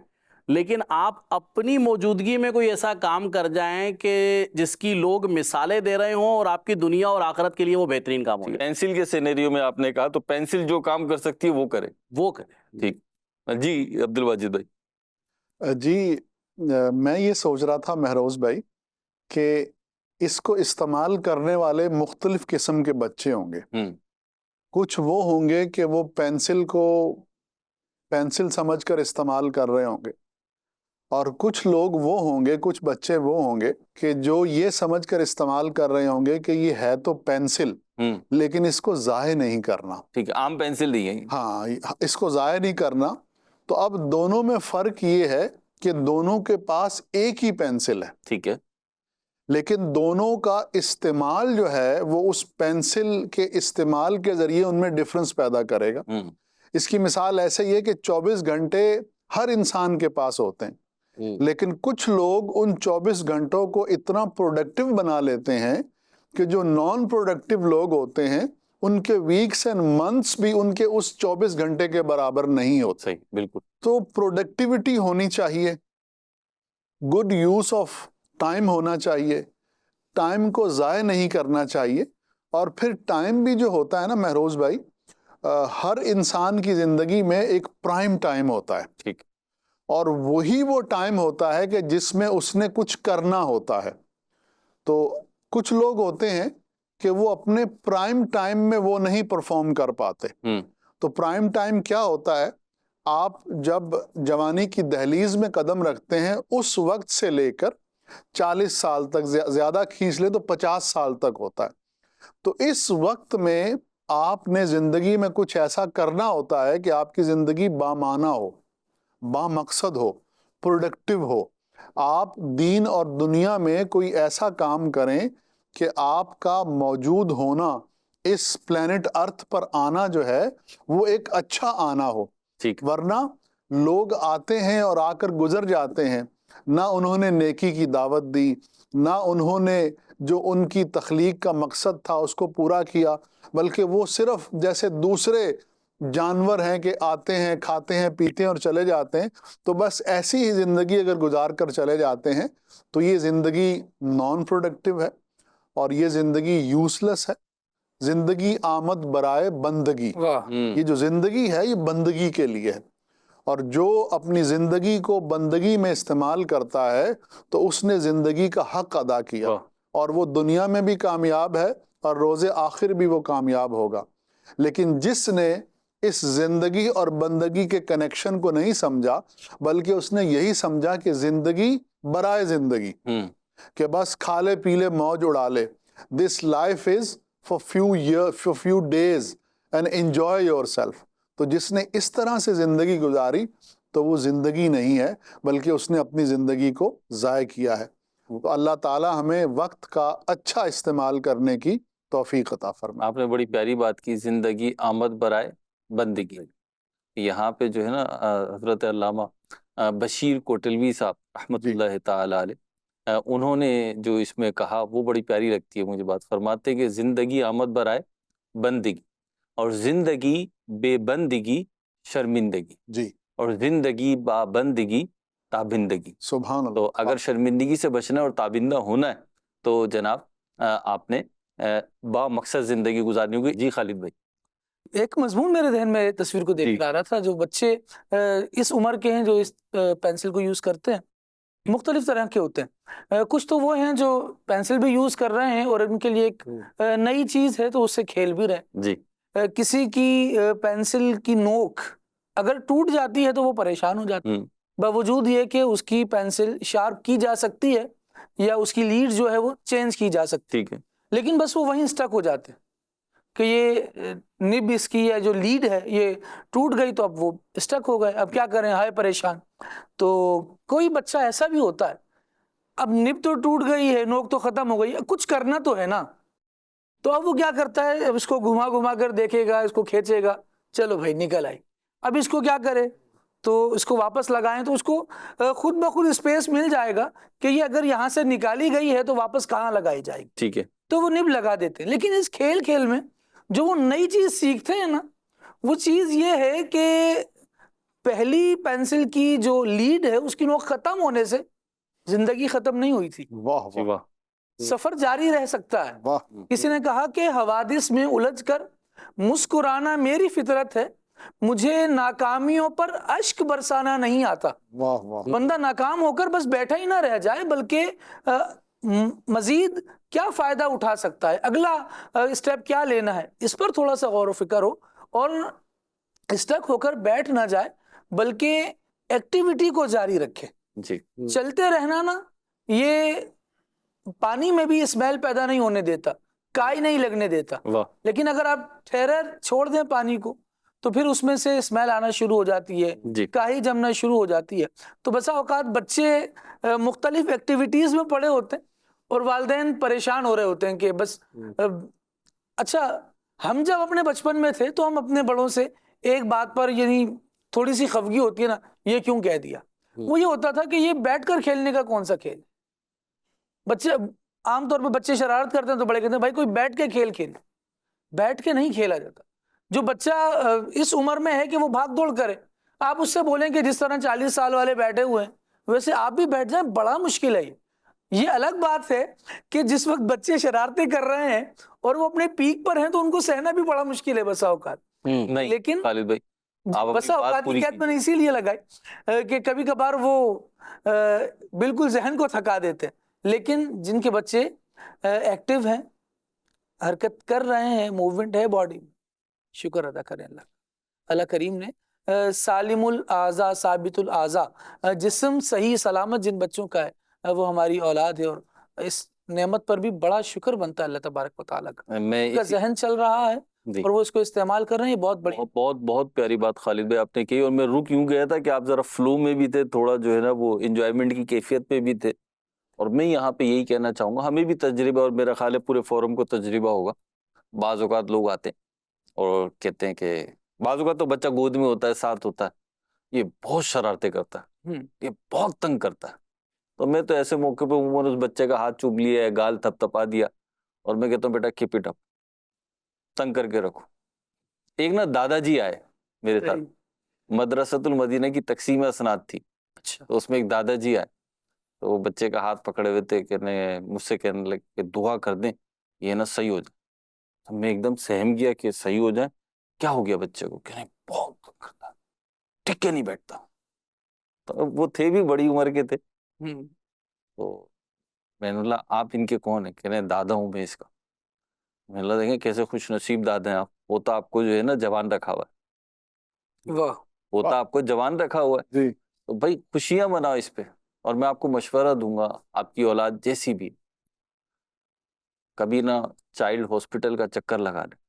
لیکن آپ اپنی موجودگی میں کوئی ایسا کام کر جائیں کہ جس کی لوگ مثالیں دے رہے ہوں اور آپ کی دنیا اور آخرت کے لیے وہ بہترین کام ہو جائے. پینسل کے سینیریو میں آپ نے کہا, تو پینسل جو کام کر سکتی ہے وہ کرے. وہ کرے. ٹھیک. جی عبد الواجد بھائی. جی میں یہ سوچ رہا تھا مہروز بھائی کہ اس کو استعمال کرنے والے مختلف قسم کے بچے ہوں گے. کچھ وہ ہوں گے کہ وہ پینسل کو پینسل سمجھ کر استعمال کر رہے ہوں گے, اور کچھ لوگ وہ ہوں گے, کچھ بچے وہ ہوں گے کہ جو یہ سمجھ کر استعمال کر رہے ہوں گے کہ یہ ہے تو پینسل لیکن اس کو ضائع نہیں کرنا. ٹھیک ہے, عام پینسل نہیں ہے. ہاں, اس کو ضائع نہیں کرنا. تو اب دونوں میں فرق یہ ہے کہ دونوں کے پاس ایک ہی پینسل ہے. ٹھیک ہے, لیکن دونوں کا استعمال جو ہے وہ اس پینسل کے استعمال کے ذریعے ان میں ڈفرنس پیدا کرے گا. اس کی مثال ایسے ہی ہے کہ 24 گھنٹے ہر انسان کے پاس ہوتے ہیں, لیکن کچھ لوگ ان 24 گھنٹوں کو اتنا پروڈکٹیو بنا لیتے ہیں کہ جو نان پروڈکٹیو لوگ ہوتے ہیں ان کے ویکس اینڈ منتھس بھی ان کے اس 24 گھنٹے کے برابر نہیں ہوتے. صحیح, بالکل. تو پروڈکٹیوٹی ہونی چاہیے, گڈ یوز آف ٹائم ہونا چاہیے, ٹائم کو ضائع نہیں کرنا چاہیے. اور پھر ٹائم بھی جو ہوتا ہے نا مہروز بھائی, ہر انسان کی زندگی میں ایک پرائم ٹائم ہوتا ہے. ٹھیک. اور وہی وہ ٹائم ہوتا ہے کہ جس میں اس نے کچھ کرنا ہوتا ہے. تو کچھ لوگ ہوتے ہیں کہ وہ اپنے پرائم ٹائم میں وہ نہیں پرفارم کر پاتے. تو پرائم ٹائم کیا ہوتا ہے؟ آپ جب جوانی کی دہلیز میں قدم رکھتے ہیں اس وقت سے لے کر 40 سال تک, زیادہ کھینچ لے تو 50 سال تک ہوتا ہے. تو اس وقت میں آپ نے زندگی میں کچھ ایسا کرنا ہوتا ہے کہ آپ کی زندگی بامعنی ہو, بامقصد ہو, پروڈکٹیو ہو. آپ دین اور دنیا میں کوئی ایسا کام کریں کہ آپ کا موجود ہونا, اس پلینٹ ارتھ پر آنا جو ہے وہ ایک اچھا آنا ہو. ورنہ لوگ آتے ہیں اور آ کر گزر جاتے ہیں, نہ انہوں نے نیکی کی دعوت دی, نہ انہوں نے جو ان کی تخلیق کا مقصد تھا اس کو پورا کیا, بلکہ وہ صرف جیسے دوسرے جانور ہیں کہ آتے ہیں, کھاتے ہیں, پیتے ہیں اور چلے جاتے ہیں. تو بس ایسی ہی زندگی اگر گزار کر چلے جاتے ہیں تو یہ زندگی نان پروڈکٹیو ہے اور یہ زندگی یوز لیس ہے. زندگی آمد برائے بندگی. یہ جو زندگی ہے یہ بندگی کے لیے ہے, اور جو اپنی زندگی کو بندگی میں استعمال کرتا ہے تو اس نے زندگی کا حق ادا کیا, اور وہ دنیا میں بھی کامیاب ہے اور روز آخر بھی وہ کامیاب ہوگا. لیکن جس نے اس زندگی اور بندگی کے کنیکشن کو نہیں سمجھا, بلکہ اس نے یہی سمجھا کہ زندگی برائے زندگی, کہ بس کھا لے پی لے موج اڑا لے, this life is for few days and enjoy yourself. تو جس نے اس طرح سے زندگی گزاری تو وہ زندگی نہیں ہے, بلکہ اس نے اپنی زندگی کو ضائع کیا ہے. تو اللہ تعالی ہمیں وقت کا اچھا استعمال کرنے کی توفیق عطا فرمائے. آپ نے بڑی پیاری بات کی, زندگی آمد برائے بندگی. یہاں پہ جو ہے نا حضرت علامہ بشیر کوٹلوی صاحب رحمۃ اللہ تعالی علیہ, انہوں نے جو اس میں کہا وہ بڑی پیاری لگتی ہے مجھے. بات فرماتے کہ زندگی آمد برائے بندگی, اور زندگی بے بندگی شرمندگی, جی, اور زندگی با بندگی تابندگی. سبحان اللہ. تو اگر شرمندگی سے بچنا ہے اور تابندہ ہونا ہے تو جناب آپ نے با مقصد زندگی گزارنی ہوگی. جی خالد بھائی. ایک مضمون میرے ذہن میں تصویر کو دیکھ رہا تھا, جو بچے اس عمر کے ہیں جو اس پینسل کو یوز کرتے ہیں, مختلف طرح کے ہوتے ہیں. کچھ تو وہ ہیں جو پینسل بھی یوز کر رہے ہیں اور ان کے لیے ایک نئی چیز ہے تو اس سے کھیل بھی رہے ہیں. جی. کسی کی پینسل کی نوک اگر ٹوٹ جاتی ہے تو وہ پریشان ہو جاتی ہے, باوجود یہ کہ اس کی پینسل شارپ کی جا سکتی ہے یا اس کی لیڈ جو ہے وہ چینج کی جا سکتی ہے, لیکن بس وہ وہیں سٹک ہو جاتے ہیں کہ یہ نب اس کی یا جو لیڈ ہے یہ ٹوٹ گئی تو اب وہ سٹک ہو گئے, اب کیا کریں, ہائے پریشان. تو کوئی بچہ ایسا بھی ہوتا ہے, اب نب تو ٹوٹ گئی ہے, نوک تو ختم ہو گئی, کچھ کرنا تو ہے نا, تو اب وہ کیا کرتا ہے, اب اس کو گھما گھما کر دیکھے گا, اس کو کھینچے گا, چلو بھائی نکل آئی. اب اس کو کیا کرے, تو اس کو واپس لگائیں تو اس کو خود بخود اسپیس مل جائے گا کہ یہ اگر یہاں سے نکالی گئی ہے تو واپس کہاں لگائی جائے گی، ٹھیک ہے، تو وہ نب لگا دیتے ہیں۔ لیکن اس کھیل میں جو وہ نئی چیز سیکھتے ہیں نا، وہ چیز یہ ہے کہ پہلی پینسل کی جو لیڈ ہے اس کی نوک ختم ہونے سے زندگی ختم نہیں ہوئی تھی، واہ جی واہ واہ، سفر جاری رہ سکتا ہے۔ واہ، کسی نے کہا کہ حوادث میں الجھ کر مسکرانا میری فطرت ہے، مجھے ناکامیوں پر اشک برسانا نہیں آتا۔ واہ واہ، بندہ ناکام ہو کر بس بیٹھا ہی نہ رہ جائے، بلکہ مزید کیا فائدہ اٹھا سکتا ہے، اگلا اسٹیپ کیا لینا ہے، اس پر تھوڑا سا غور و فکر ہو اور اسٹک ہو کر بیٹھ نہ جائے، بلکہ ایکٹیویٹی کو جاری رکھے۔ جی چلتے رہنا نا، یہ پانی میں بھی اسمیل پیدا نہیں ہونے دیتا، کائی نہیں لگنے دیتا، واہ، لیکن اگر آپ ٹھہر چھوڑ دیں پانی کو تو پھر اس میں سے اسمیل آنا شروع ہو جاتی ہے، جی کائی جمنا شروع ہو جاتی ہے۔ تو بسا اوقات بچے مختلف ایکٹیویٹیز میں پڑے ہوتے ہیں اور والدین پریشان ہو رہے ہوتے ہیں کہ بس اچھا ہم جب اپنے بچپن میں تھے تو ہم اپنے بڑوں سے ایک بات پر یعنی تھوڑی سی خفگی ہوتی ہے نا، یہ کیوں کہہ دیا، وہ یہ ہوتا تھا کہ یہ بیٹھ کر کھیلنے کا کون سا کھیل۔ بچے عام طور پہ بچے شرارت کرتے ہیں تو بڑے کہتے ہیں بھائی کوئی بیٹھ کے کھیل کھیل، بیٹھ کے نہیں کھیلا جاتا۔ جو بچہ اس عمر میں ہے کہ وہ بھاگ دوڑ کرے، آپ اس سے بولیں کہ جس طرح 40 سال والے بیٹھے ہوئے ہیں ویسے آپ بھی بیٹھ جائیں، بڑا مشکل ہے۔ یہ الگ بات ہے کہ جس وقت بچے شرارتیں کر رہے ہیں اور وہ اپنے پیک پر ہیں تو ان کو سہنا بھی بڑا مشکل ہے بسا اوقات۔ نہیں لیکن خالد بھائی، آپ اپنی بسا بات اوقات پوری کی قید میں نے اسی لیے لگائی کہ کبھی کبھار وہ بالکل ذہن کو تھکا دیتے ہیں، لیکن جن کے بچے ایکٹیو ہیں، حرکت کر رہے ہیں، موومنٹ ہے باڈی میں، شکر ادا کریں اللہ کریم نے سالم الاعضاء ثابت الاعضاء، جسم صحیح سلامت جن بچوں کا ہے وہ ہماری اولاد ہے، اور اس نعمت پر بھی بڑا شکر بنتا ہے اللہ تبارک و تعالیٰ کا۔ میں ان کا ذہن چل رہا ہے جی اور وہ اس کو استعمال کر رہے ہیں، یہ بہت بڑی بہت بہت پیاری بات خالد بھائی آپ نے کہی، اور میں رک یوں گیا تھا کہ آپ ذرا فلو میں بھی تھے، تھوڑا جو ہے نا وہ انجوائمنٹ کی کیفیت پہ بھی تھے، اور میں یہاں پہ یہی کہنا چاہوں گا، ہمیں بھی تجربہ، اور میرا خیال ہے پورے فورم کو تجربہ ہوگا۔ بعض اوقات لوگ آتے ہیں اور کہتے ہیں کہ بعض اوقات تو بچہ گود میں ہوتا ہے، ساتھ ہوتا ہے، یہ بہت شرارتیں کرتا ہے، یہ بہت تنگ کرتا ہے، تو میں تو ایسے موقع پہ عموماً اس بچے کا ہاتھ چوم لیا ہے، گال تھپ تھپا دیا، اور میں کہتا ہوں بیٹا کیپ اٹ اپ، تنگ کر کے رکھو۔ ایک نا دادا جی آئے میرے ساتھ، مدرسۃ المدینہ کی تقسیم اسناد تھی، اچھا تو اس میں ایک دادا جی آئے، تو وہ بچے کا ہاتھ پکڑے ہوئے تھے، مجھ سے کہنے لگے کہ دعا کر دیں یہ نا صحیح ہو جائے۔ تو میں ایک دم سہم گیا کہ صحیح ہو جائے، کیا ہو گیا بچے کو؟ کہنے بہت تنگ کرتا ہے، ٹک کے نہیں بیٹھتا۔ تو وہ تھے بھی بڑی عمر کے تھے، تو میں نے بولا آپ ان کے کون ہیں؟ کہہ رہے ہیں دادا ہوں میں اس کا۔ میں نے بولا دیکھیں کیسے خوش نصیب دادا ہیں آپ، وہ تو آپ کو جو ہے نا جوان رکھا ہوا ہے، واہ، وہ تو آپ کو جوان رکھا ہوا ہے، جی تو بھائی خوشیاں مناؤ اس پہ۔ اور میں آپ کو مشورہ دوں گا، آپ کی اولاد جیسی بھی، کبھی نہ چائلڈ ہاسپٹل کا چکر لگا دیں۔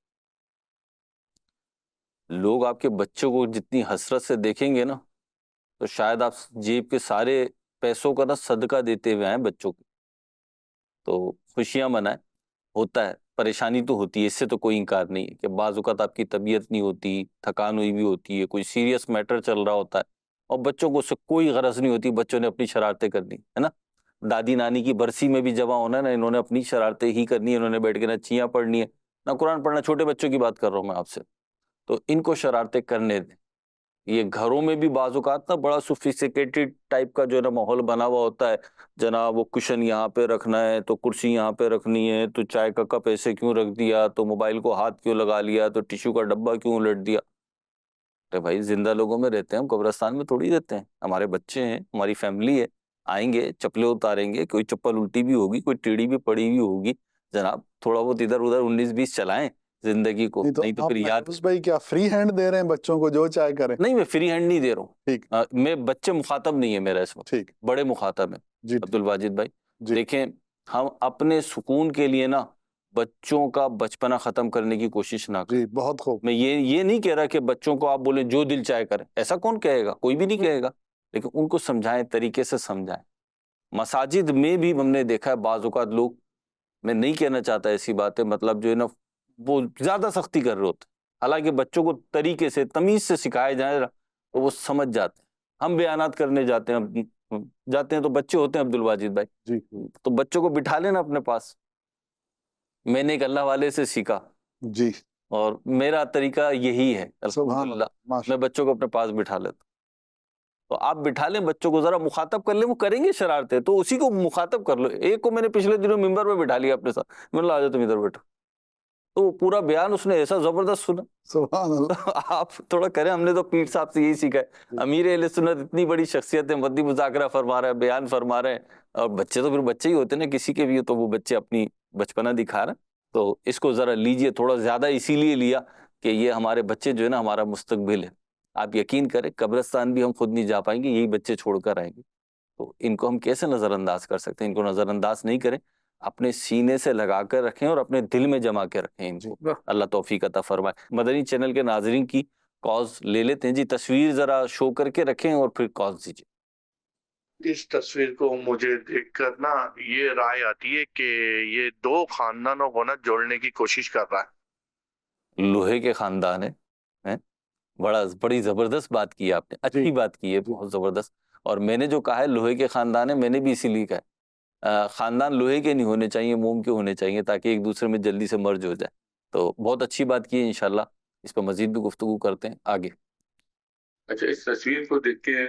لوگ آپ کے بچوں کو جتنی حسرت سے دیکھیں گے نا، تو شاید آپ جیب کے سارے پیسوں کا نا صدقہ دیتے ہوئے آئیں بچوں کو۔ تو خوشیاں منائیں، ہوتا ہے پریشانی تو ہوتی ہے، اس سے تو کوئی انکار نہیں ہے کہ بعض اوقات آپ کی طبیعت نہیں ہوتی، تھکان ہوئی بھی ہوتی ہے، کوئی سیریس میٹر چل رہا ہوتا ہے، اور بچوں کو اس سے کوئی غرض نہیں ہوتی، بچوں نے اپنی شرارتیں کرنی ہے نا۔ دادی نانی کی برسی میں بھی جمع ہونا ہے نا، انہوں نے اپنی شرارتیں ہی کرنی ہے، انہوں نے بیٹھ کے نہ چیاں پڑھنی ہے نہ قرآن پڑھنا، چھوٹے بچوں کی بات کر رہا ہوں میں آپ سے، تو ان کو شرارتیں کرنے دیں۔ یہ گھروں میں بھی بعض اوقات نا بڑا سوفیسٹیکیٹڈ ٹائپ کا جو ہے نا ماحول بنا ہوا ہوتا ہے، جناب وہ کشن یہاں پہ رکھنا ہے، تو کرسی یہاں پہ رکھنی ہے، تو چائے کا کپ ایسے کیوں رکھ دیا، تو موبائل کو ہاتھ کیوں لگا لیا، تو ٹیشو کا ڈبہ کیوں الٹ دیا۔ ارے بھائی زندہ لوگوں میں رہتے ہیں ہم، قبرستان میں تھوڑی رہتے ہیں، ہمارے بچے ہیں، ہماری فیملی ہے، آئیں گے چپلیں اتاریں گے، کوئی چپل الٹی بھی ہوگی، کوئی ٹیڑھی بھی پڑی ہوئی ہوگی، جناب تھوڑا بہت ادھر ادھر 19-20 چلائیں زندگی کو، نہیں تو آپ پھر یاد۔ محفوظ بھائی کیا فری ہینڈ دے رہے ہیں بچوں کو جو چاہے کریں؟ نہیں میں فری ہینڈ نہیں دے رہا ہوں، ٹھیک میں بچے مخاطب نہیں ہے میرا اس وقت، ٹھیک بڑے مخاطب ہیں جی عبد الواجد بھائی۔ جی دیکھیں ہم اپنے سکون کے لیے نا بچوں کا بچپنا ختم کرنے کی کوشش نہ کریں۔ جی بہت خوب، میں یہ نہیں کہہ رہا کہ بچوں کو آپ بولیں جو دل چاہے کریں، ایسا کون کہے گا، کوئی بھی نہیں کہے گا، لیکن ان کو سمجھائیں، طریقے سے سمجھائیں۔ مساجد میں بھی ہم نے دیکھا ہے بعض اوقات لوگ، میں نہیں کہنا چاہتا ایسی باتیں، مطلب جو ہے نا وہ زیادہ سختی کر رہے ہوتے، حالانکہ بچوں کو طریقے سے تمیز سے سکھائے جائیں تو وہ سمجھ جاتے ہیں۔ ہم بیانات کرنے جاتے ہیں تو بچے ہوتے ہیں عبد الواجد بھائی، جی تو بچوں کو بٹھا لینا اپنے پاس. میں نے ایک اللہ والے سے سیکھا جی اور میرا طریقہ یہی ہے سبحان الحمدللہ. اللہ ماشاء میں بچوں کو اپنے پاس بٹھا لیتا ہوں. تو آپ بٹھا لیں بچوں کو، ذرا مخاطب کر لیں، وہ کریں گے شرارتیں تو اسی کو مخاطب کر لو. ایک کو میں نے پچھلے دنوں ممبر پہ بٹھا لیا اپنے ساتھ، میں نے کہا آ جاؤ تم ادھر بیٹھو، تو وہ پورا بیان اس نے ایسا زبردست سنا. سبحان اللہ. تو آپ تھوڑا کریں. ہم نے تو پیر صاحب سے یہی سیکھا ہے. امیر اہل سنت اتنی بڑی شخصیت ہے، مدی مذاکرہ فرما رہا ہے، بیان فرما رہے ہیں، اور بچے تو پھر بچے ہی ہوتے ہیں نا، کسی کے بھی تو وہ بچے اپنی بچپنا دکھا رہے ہیں. تو اس کو ذرا لیجئے، تھوڑا زیادہ اسی لیے لیا کہ یہ ہمارے بچے جو ہے نا ہمارا مستقبل ہے. آپ یقین کریں قبرستان بھی ہم خود نہیں جا پائیں گے، یہی بچے چھوڑ کر آئیں گے. تو ان کو ہم کیسے نظر انداز کر سکتے ہیں؟ ان کو نظر انداز نہیں کریں، اپنے سینے سے لگا کر رکھیں اور اپنے دل میں جما کے رکھیں ان کو. اللہ توفیق عطا فرمائے. مدنی چینل کے ناظرین کی کالز لے لیتے ہیں. جی تصویر ذرا شو کر کے رکھیں اور پھر کالز دیجیے. اس تصویر کو مجھے دیکھ کر نا یہ رائے آتی ہے کہ یہ دو خاندانوں کو نا جوڑنے کی کوشش کر رہا ہے. لوہے کے خاندان ہے، بڑی زبردست بات کی آپ نے، اچھی بات کی ہے، بہت زبردست. اور میں نے جو کہا ہے لوہے کے خاندان ہے، میں نے بھی اسی لیے کہا ہے. خاندان لوہے کے نہیں ہونے چاہیے، موم کے ہونے چاہیے تاکہ ایک دوسرے میں جلدی سے مرج ہو جائے. تو بہت اچھی بات کی ہے، انشاءاللہ اس پہ مزید بھی گفتگو کرتے ہیں آگے. اچھا، اس تصویر کو دیکھ کے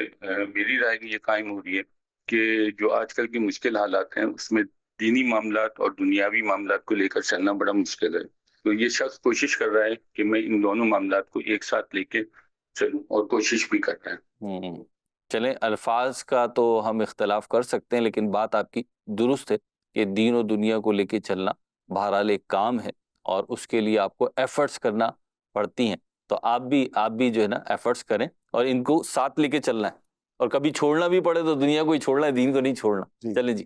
میری رائے یہ قائم ہو رہی ہے کہ جو آج کل کی مشکل حالات ہیں اس میں دینی معاملات اور دنیاوی معاملات کو لے کر چلنا بڑا مشکل ہے. تو یہ شخص کوشش کر رہا ہے کہ میں ان دونوں معاملات کو ایک ساتھ لے کے چلوں، اور کوشش بھی کرتا ہے. چلیں، الفاظ کا تو ہم اختلاف کر سکتے ہیں، لیکن بات آپ کی درست ہے کہ دین و دنیا کو لے کے چلنا بہرحال ایک کام ہے اور اس کے لیے آپ کو ایفرٹس کرنا پڑتی ہیں. تو آپ بھی جو ہے نا ایفرٹس کریں اور ان کو ساتھ لے کے چلنا ہے، اور کبھی چھوڑنا بھی پڑے تو دنیا کو ہی چھوڑنا ہے، دین کو نہیں چھوڑنا. چلیں جی.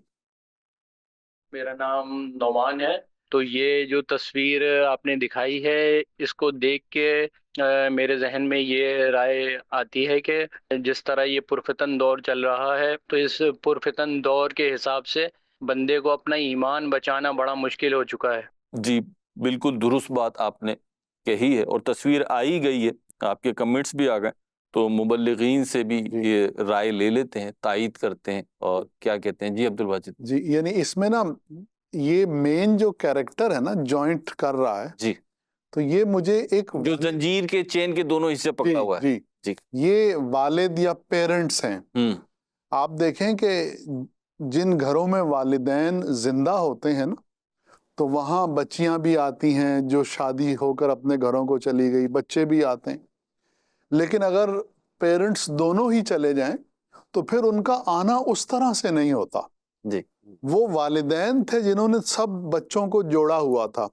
میرا نام نعمان ہے. تو یہ جو تصویر آپ نے دکھائی ہے اس کو دیکھ کے میرے ذہن میں یہ رائے آتی ہے کہ جس طرح یہ پرفتن دور چل رہا ہے تو اس پرفتن دور کے حساب سے بندے کو اپنا ایمان بچانا بڑا مشکل ہو چکا ہے. جی بالکل درست بات آپ نے کہی ہے، اور تصویر آئی گئی ہے، آپ کے کمنٹس بھی آ گئے، تو مبلغین سے بھی یہ رائے لے لیتے ہیں، تائید کرتے ہیں اور کیا کہتے ہیں. جی عبد الواجد جی. یعنی اس میں نا یہ مین جو کیریکٹر ہے نا جوائنٹ کر رہا ہے، جی، تو یہ مجھے ایک جو زنجیر کے چین کے دونوں حصے پکڑا ہوا ہے. جی یہ والد یا پیرنٹس ہیں. آپ دیکھیں کہ جن گھروں میں والدین زندہ ہوتے ہیں نا تو وہاں بچیاں بھی آتی ہیں جو شادی ہو کر اپنے گھروں کو چلی گئی، بچے بھی آتے ہیں. لیکن اگر پیرنٹس دونوں ہی چلے جائیں تو پھر ان کا آنا اس طرح سے نہیں ہوتا. جی وہ والدین تھے جنہوں نے سب بچوں کو جوڑا ہوا تھا.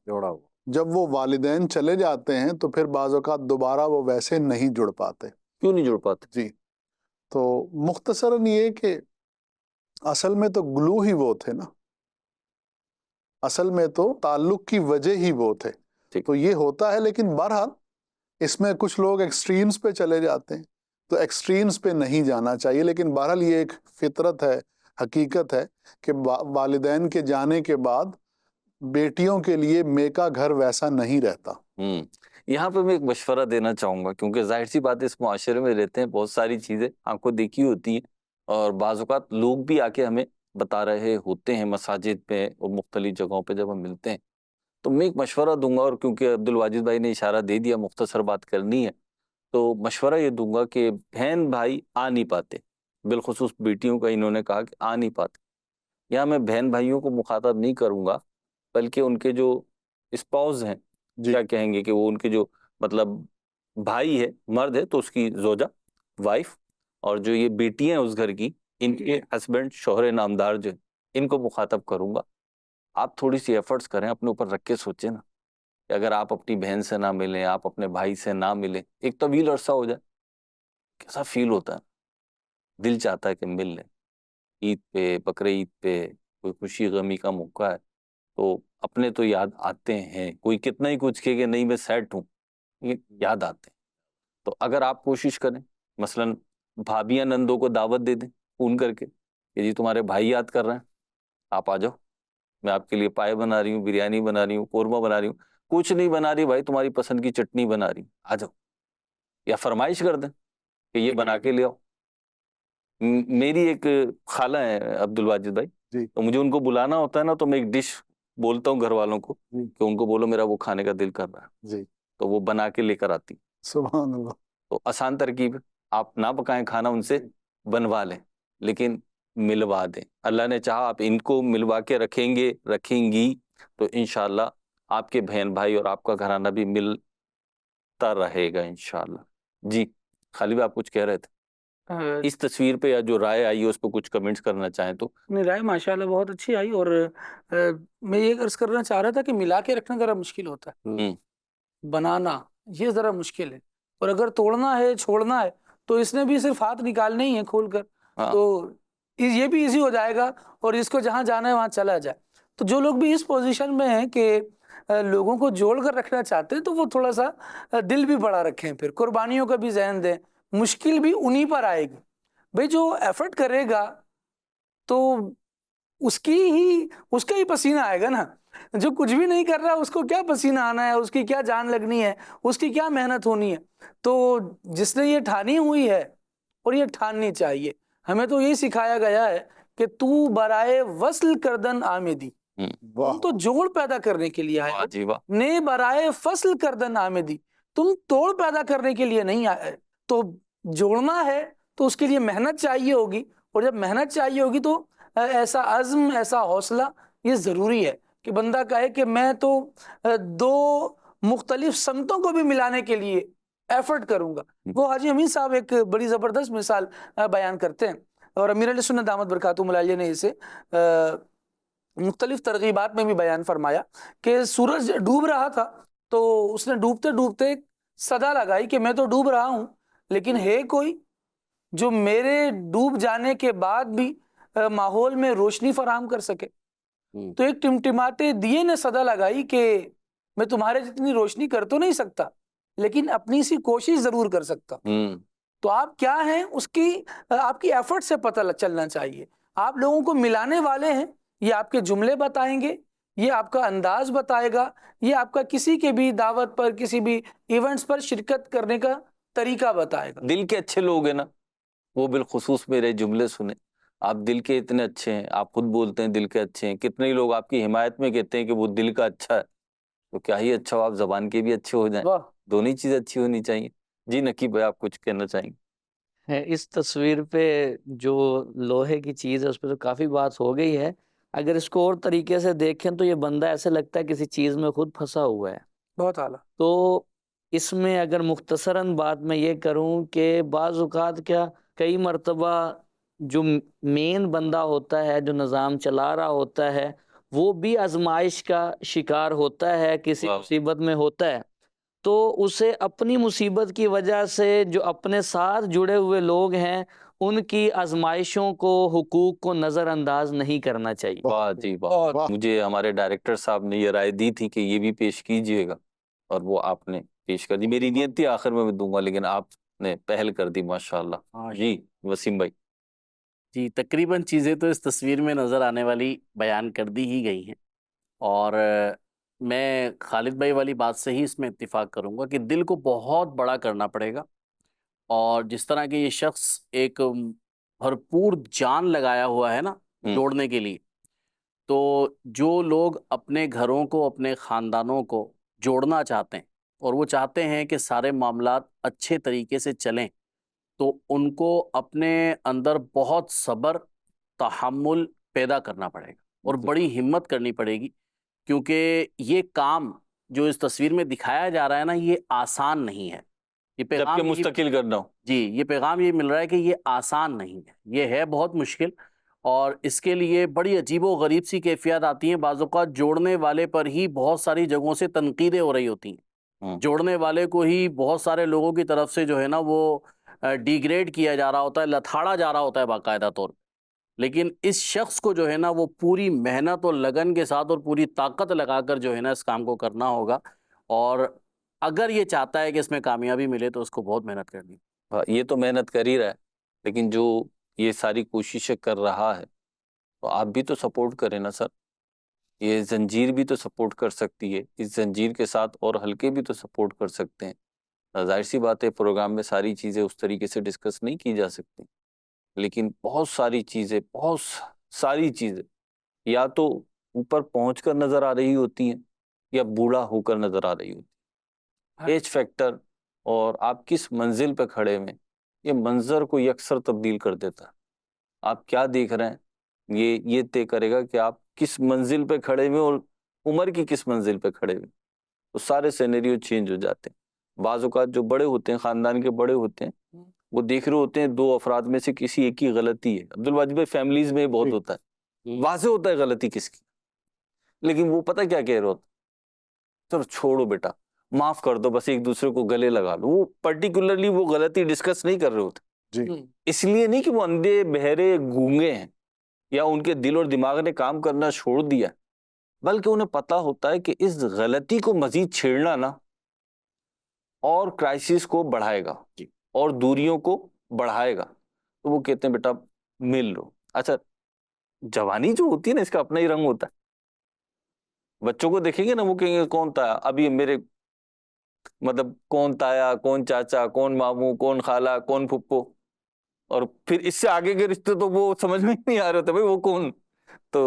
جب وہ والدین چلے جاتے ہیں تو پھر بعض اوقات دوبارہ وہ ویسے نہیں جڑ پاتے. کیوں نہیں جڑ پاتے؟ جی تو مختصراً یہ کہ اصل میں تو گلو ہی وہ تھے نا، اصل میں تو تعلق کی وجہ ہی وہ تھے. تو یہ ہوتا ہے، لیکن بہرحال اس میں کچھ لوگ ایکسٹریمز پہ چلے جاتے ہیں، تو ایکسٹریمز پہ نہیں جانا چاہیے. لیکن بہرحال یہ ایک فطرت ہے، حقیقت ہے کہ والدین کے جانے کے بعد بیٹیوں کے لیے میکا گھر ویسا نہیں رہتا. یہاں پہ میں ایک مشورہ دینا چاہوں گا، کیونکہ ظاہر سی بات ہے اس معاشرے میں رہتے ہیں، بہت ساری چیزیں آنکھوں دیکھی ہوتی ہیں، اور بعض اوقات لوگ بھی آ کے ہمیں بتا رہے ہوتے ہیں مساجد پہ اور مختلف جگہوں پہ جب ہم ملتے ہیں. تو میں ایک مشورہ دوں گا، اور کیونکہ عبد الواجد بھائی نے اشارہ دے دیا مختصر بات کرنی ہے، تو مشورہ یہ دوں گا کہ بہن بھائی آ نہیں پاتے، بالخصوص بیٹیوں کا انہوں نے کہا کہ آ نہیں پاتے. یہاں میں بہن بھائیوں کو مخاطب نہیں کروں گا، بلکہ ان کے جو اسپاؤز ہیں، کیا کہیں گے کہ وہ ان کے جو مطلب بھائی ہے، مرد ہے تو اس کی زوجہ، وائف، اور جو یہ بیٹی ہیں اس گھر کی، ان کے ہسبینڈ، شوہر نامدار جو ہیں، ان کو مخاطب کروں گا. آپ تھوڑی سی ایفرٹس کریں، اپنے اوپر رکھ کے سوچیں نا کہ اگر آپ اپنی بہن سے نہ ملیں، آپ اپنے بھائی سے نہ ملیں، ایک طویل عرصہ ہو جائے، کیسا فیل ہوتا ہے؟ دل چاہتا ہے کہ مل لیں. عید پہ، بقرعید پہ، کوئی خوشی غمی کا موقع ہے تو اپنے تو یاد آتے ہیں، کوئی کتنا ہی کچھ کہ نہیں میں سیٹ ہوں، یہ یاد آتے ہیں. تو اگر آپ کوشش کریں، مثلاً بھابیاں نندوں کو دعوت دے دیں فون کر کے کہ جی تمہارے بھائی یاد کر رہے ہیں، آپ آ جاؤ، میں آپ کے لیے پائے بنا رہی ہوں، بریانی بنا رہی ہوں، قورمہ بنا رہی ہوں، کچھ نہیں بنا رہی بھائی، تمہاری پسند کی چٹنی بنا رہی ہوں، آ جاؤ. یا فرمائش کر دیں کہ یہ بنا کے لے آؤ. میری ایک خالہ ہے عبد الواجد بھائی، جی تو مجھے ان کو بلانا ہوتا ہے نا، تو میں ایک ڈش بولتا ہوں گھر والوں کو کہ ان کو بولو میرا وہ کھانے کا دل کر رہا ہے، جی تو وہ بنا کے لے کر آتی. سبحان اللہ. تو آسان ترکیب ہے، آپ نہ پکائیں کھانا، ان سے بنوا لیں، لیکن ملوا دیں. اللہ نے چاہا آپ ان کو ملوا کے رکھیں گی تو انشاءاللہ آپ کے بہن بھائی اور آپ کا گھرانہ بھی ملتا رہے گا انشاءاللہ. جی خالد بھائی، آپ کچھ کہہ رہے تھے اس تصویر پہ، یا جو رائے آئی ہے اس پہ کچھ کمنٹس کرنا چاہیں تو؟ اپنی رائے ماشاءاللہ بہت اچھی آئی، اور میں یہ عرض کرنا چاہ رہا تھا کہ ملا کے رکھنا ذرا مشکل ہوتا ہے، بنانا یہ ذرا مشکل ہے، اور اگر توڑنا ہے چھوڑنا ہے تو اس نے بھی صرف ہاتھ نکالنے ہی ہیں کھول کر، تو یہ بھی ایزی ہو جائے گا، اور اس کو جہاں جانا ہے وہاں چلا جائے. تو جو لوگ بھی اس پوزیشن میں ہیں کہ لوگوں کو جوڑ کر رکھنا چاہتے ہیں، تو وہ تھوڑا سا دل بھی بڑا رکھیں، پھر قربانیوں کا بھی ذہن دیں. مشکل بھی انہی پر آئے گی بھئی، جو ایفرٹ کرے گا تو اس کا ہی پسینہ آئے گا نا. جو کچھ بھی نہیں کر رہا اس کو کیا پسینہ آنا ہے، اس کی کیا جان لگنی ہے، اس کی کیا محنت ہونی ہے. تو جس نے یہ ٹھانی ہوئی ہے، اور یہ ٹھاننی چاہیے، ہمیں تو یہی سکھایا گیا ہے کہ تو برائے وصل کردن آمدی، تم تو جوڑ پیدا کرنے کے لیے آئے ہو، نے برائے فصل کردن آمدی، تم توڑ پیدا کرنے کے لیے نہیں آئے. تو جوڑنا ہے تو اس کے لیے محنت چاہیے ہوگی، اور جب محنت چاہیے ہوگی تو ایسا عزم، ایسا حوصلہ یہ ضروری ہے کہ بندہ کہے کہ میں تو دو مختلف سمتوں کو بھی ملانے کے لیے ایفرٹ کروں گا. وہ حاجی امین صاحب ایک بڑی زبردست مثال بیان کرتے ہیں، اور امیر علیہ سنت دامت برکاتہم العالیہ نے اسے مختلف ترغیبات میں بھی بیان فرمایا کہ سورج ڈوب رہا تھا، تو اس نے ڈوبتے ڈوبتے صدا لگائی کہ میں تو ڈوب رہا ہوں، لیکن ہے کوئی جو میرے ڈوب جانے کے بعد بھی ماحول میں روشنی فراہم کر سکے. تو ایک ٹمٹماتے دیے نے صدا لگائی کہ میں تمہارے جتنی روشنی کر تو نہیں سکتا، لیکن اپنی سی کوشش ضرور کر سکتا. تو آپ کیا ہیں اس کی آپ کی ایفرٹ سے پتہ چلنا چاہیے. آپ لوگوں کو ملانے والے ہیں، یہ آپ کے جملے بتائیں گے، یہ آپ کا انداز بتائے گا، یہ آپ کا کسی کے بھی دعوت پر، کسی بھی ایونٹس پر شرکت کرنے کا طریقہ بتائے گا. دل کے اچھے لوگ ہیں نا، وہ بالخصوص میرے جملے سنیں. آپ دل کے اتنے اچھے ہیں، آپ خود بولتے ہیں دل کے اچھے ہیں. کتنے ہی لوگ آپ کی حمایت میں کہتے ہیں کہ وہ دل کا اچھا ہے، تو کیا ہی اچھا ہو آپ زبان کے بھی اچھے ہو جائیں. دونوں چیزیں اچھی ہونی چاہیے. جی نقیب بھائی، آپ کچھ کہنا چاہیں گے؟ اس تصویر پہ جو لوہے کی چیز ہے اس پہ تو کافی بات ہو گئی ہے. اگر اس کو اور طریقے سے دیکھیں تو یہ بندہ ایسے لگتا ہے کسی چیز میں خود پھنسا ہوا ہے. بہت اعلیٰ. تو اس میں اگر مختصراً بات میں یہ کروں کہ بعض اوقات کیا کئی مرتبہ جو مین بندہ ہوتا ہے، جو نظام چلا رہا ہوتا ہے، وہ بھی آزمائش کا شکار ہوتا ہے، کسی مصیبت میں ہوتا ہے، تو اسے اپنی مصیبت کی وجہ سے جو اپنے ساتھ جڑے ہوئے لوگ ہیں ان کی آزمائشوں کو، حقوق کو نظر انداز نہیں کرنا چاہیے. واہ جی واہ. مجھے ہمارے ڈائریکٹر صاحب نے یہ رائے دی تھی کہ یہ بھی پیش کیجئے گا، اور وہ آپ نے پیش کر دی. میری نیت تھی آخر میں دوں گا، لیکن آپ نے پہل کر دی ماشاءاللہ. جی وسیم بھائی. جی تقریباً چیزیں تو اس تصویر میں نظر آنے والی بیان کر دی ہی گئی ہیں، اور میں خالد بھائی والی بات سے ہی اس میں اتفاق کروں گا کہ دل کو بہت بڑا کرنا پڑے گا. اور جس طرح کہ یہ شخص ایک بھرپور جان لگایا ہوا ہے نا جوڑنے کے لیے، تو جو لوگ اپنے گھروں کو، اپنے خاندانوں کو جوڑنا چاہتے ہیں، اور وہ چاہتے ہیں کہ سارے معاملات اچھے طریقے سے چلیں، تو ان کو اپنے اندر بہت صبر، تحمل پیدا کرنا پڑے گا، اور بڑی ہمت کرنی پڑے گی، کیونکہ یہ کام جو اس تصویر میں دکھایا جا رہا ہے نا، یہ آسان نہیں ہے. یہ پیغام مستقل کرنا ہو، جی یہ پیغام یہ مل رہا ہے کہ یہ آسان نہیں ہے، یہ ہے بہت مشکل، اور اس کے لیے بڑی عجیب و غریب سی کیفیات آتی ہیں. بعض اوقات جوڑنے والے پر ہی بہت ساری جگہوں سے تنقیدیں ہو رہی ہوتی ہیں، جوڑنے والے کو ہی بہت سارے لوگوں کی طرف سے جو ہے نا وہ ڈیگریڈ کیا جا رہا ہوتا ہے، لتھاڑا جا رہا ہوتا ہے باقاعدہ طور پہ. لیکن اس شخص کو جو ہے نا وہ پوری محنت اور لگن کے ساتھ اور پوری طاقت لگا کر جو ہے نا اس کام کو کرنا ہوگا، اور اگر یہ چاہتا ہے کہ اس میں کامیابی ملے تو اس کو بہت محنت کرنی. یہ تو محنت کر ہی رہا ہے، لیکن جو یہ ساری کوششیں کر رہا ہے تو آپ بھی تو سپورٹ کریں نا سر. یہ زنجیر بھی تو سپورٹ کر سکتی ہے، اس زنجیر کے ساتھ اور ہلکے بھی تو سپورٹ کر سکتے ہیں. ظاہر سی بات ہے پروگرام میں ساری چیزیں اس طریقے سے ڈسکس نہیں کی جا سکتی، لیکن بہت ساری چیزیں یا تو اوپر پہنچ کر نظر آ رہی ہوتی ہیں یا بوڑھا ہو کر نظر آ رہی ہوتی ہیں. ایج فیکٹر اور آپ کس منزل پہ کھڑے ہوئے یہ منظر کو یکسر تبدیل کر دیتا ہے. آپ کیا دیکھ رہے ہیں یہ طے کرے گا کہ آپ کس منزل پہ کھڑے ہوئے اور عمر کی کس منزل پہ کھڑے ہوئے. تو سارے سینیریو چینج ہو جاتے ہیں. بعض اوقات جو بڑے ہوتے ہیں، خاندان کے بڑے ہوتے ہیں، وہ دیکھ رہے ہوتے ہیں دو افراد میں سے کسی ایک کی غلطی ہے. عبدالواجد بھائی فیملیز میں بہت ہوتا ہے، واضح ہوتا ہے غلطی کس کی، لیکن وہ پتہ کیا کہہ رہے ہوتا، چلو چھوڑو بیٹا معاف کر دو، بس ایک دوسرے کو گلے لگا لو. وہ پرٹیکولرلی وہ غلطی ڈسکس نہیں کر رہے ہوتے. جی اس لیے نہیں کہ وہ اندھے بہرے گونگے ہیں یا ان کے دل اور دماغ نے کام کرنا چھوڑ دیا، بلکہ انہیں پتہ ہوتا ہے کہ اس غلطی کو مزید چھیڑنا نا اور کرائسس کو بڑھائے گا اور دوریوں کو بڑھائے گا. تو وہ کہتے ہیں بیٹا مل لو. اچھا جوانی جو ہوتی ہے نا اس کا اپنا ہی رنگ ہوتا ہے. بچوں کو دیکھیں گے نا، وہ کہیں گے کون تایا، ابھی میرے مطلب کون تایا، کون چاچا، کون ماموں، کون خالہ، کون پھپھو، اور پھر اس سے آگے کے رشتے تو وہ سمجھ میں نہیں آ رہے ہوتے، بھائی وہ کون. تو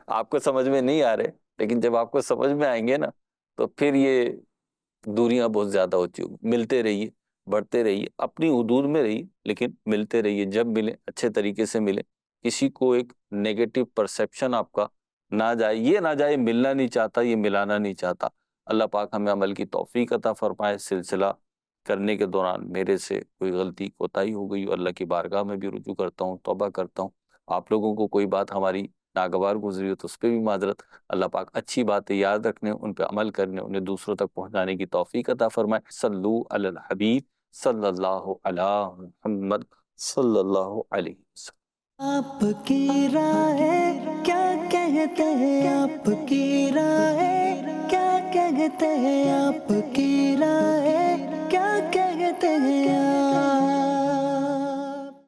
آپ کو سمجھ میں نہیں آ رہے، لیکن جب آپ کو سمجھ میں آئیں گے نا تو پھر یہ دوریاں بہت زیادہ ہوتی ہوں. ملتے رہیے، بڑھتے رہیے، اپنی حدود میں رہیے، لیکن ملتے رہیے. جب ملیں اچھے طریقے سے ملیں، کسی کو ایک نیگیٹو پرسیپشن آپ کا نہ جائے، یہ نہ جائے ملنا نہیں چاہتا، یہ ملانا نہیں چاہتا. اللہ پاک ہمیں عمل کی توفیق عطا فرمائے. سلسلہ کرنے کے دوران میرے سے کوئی غلطی کوتاہی ہو گئی، اللہ کی بارگاہ میں بھی رجوع کرتا ہوں، توبہ کرتا ہوں. آپ لوگوں کو کوئی بات ہماری ناگوار گزری ہو تو اس پہ بھی معذرت. اللہ پاک اچھی باتیں یاد رکھنے، ان پہ عمل کرنے، انہیں دوسروں تک پہنچانے کی توفیق عطا فرمائے. صلو علی الحبیب صلی اللہ علی محمد صلی اللہ علیہ وسلم. آپ کی رائے کیا کہتے ہیں، آپ کی رائے کیا کہتے ہیں، آپ کی رائے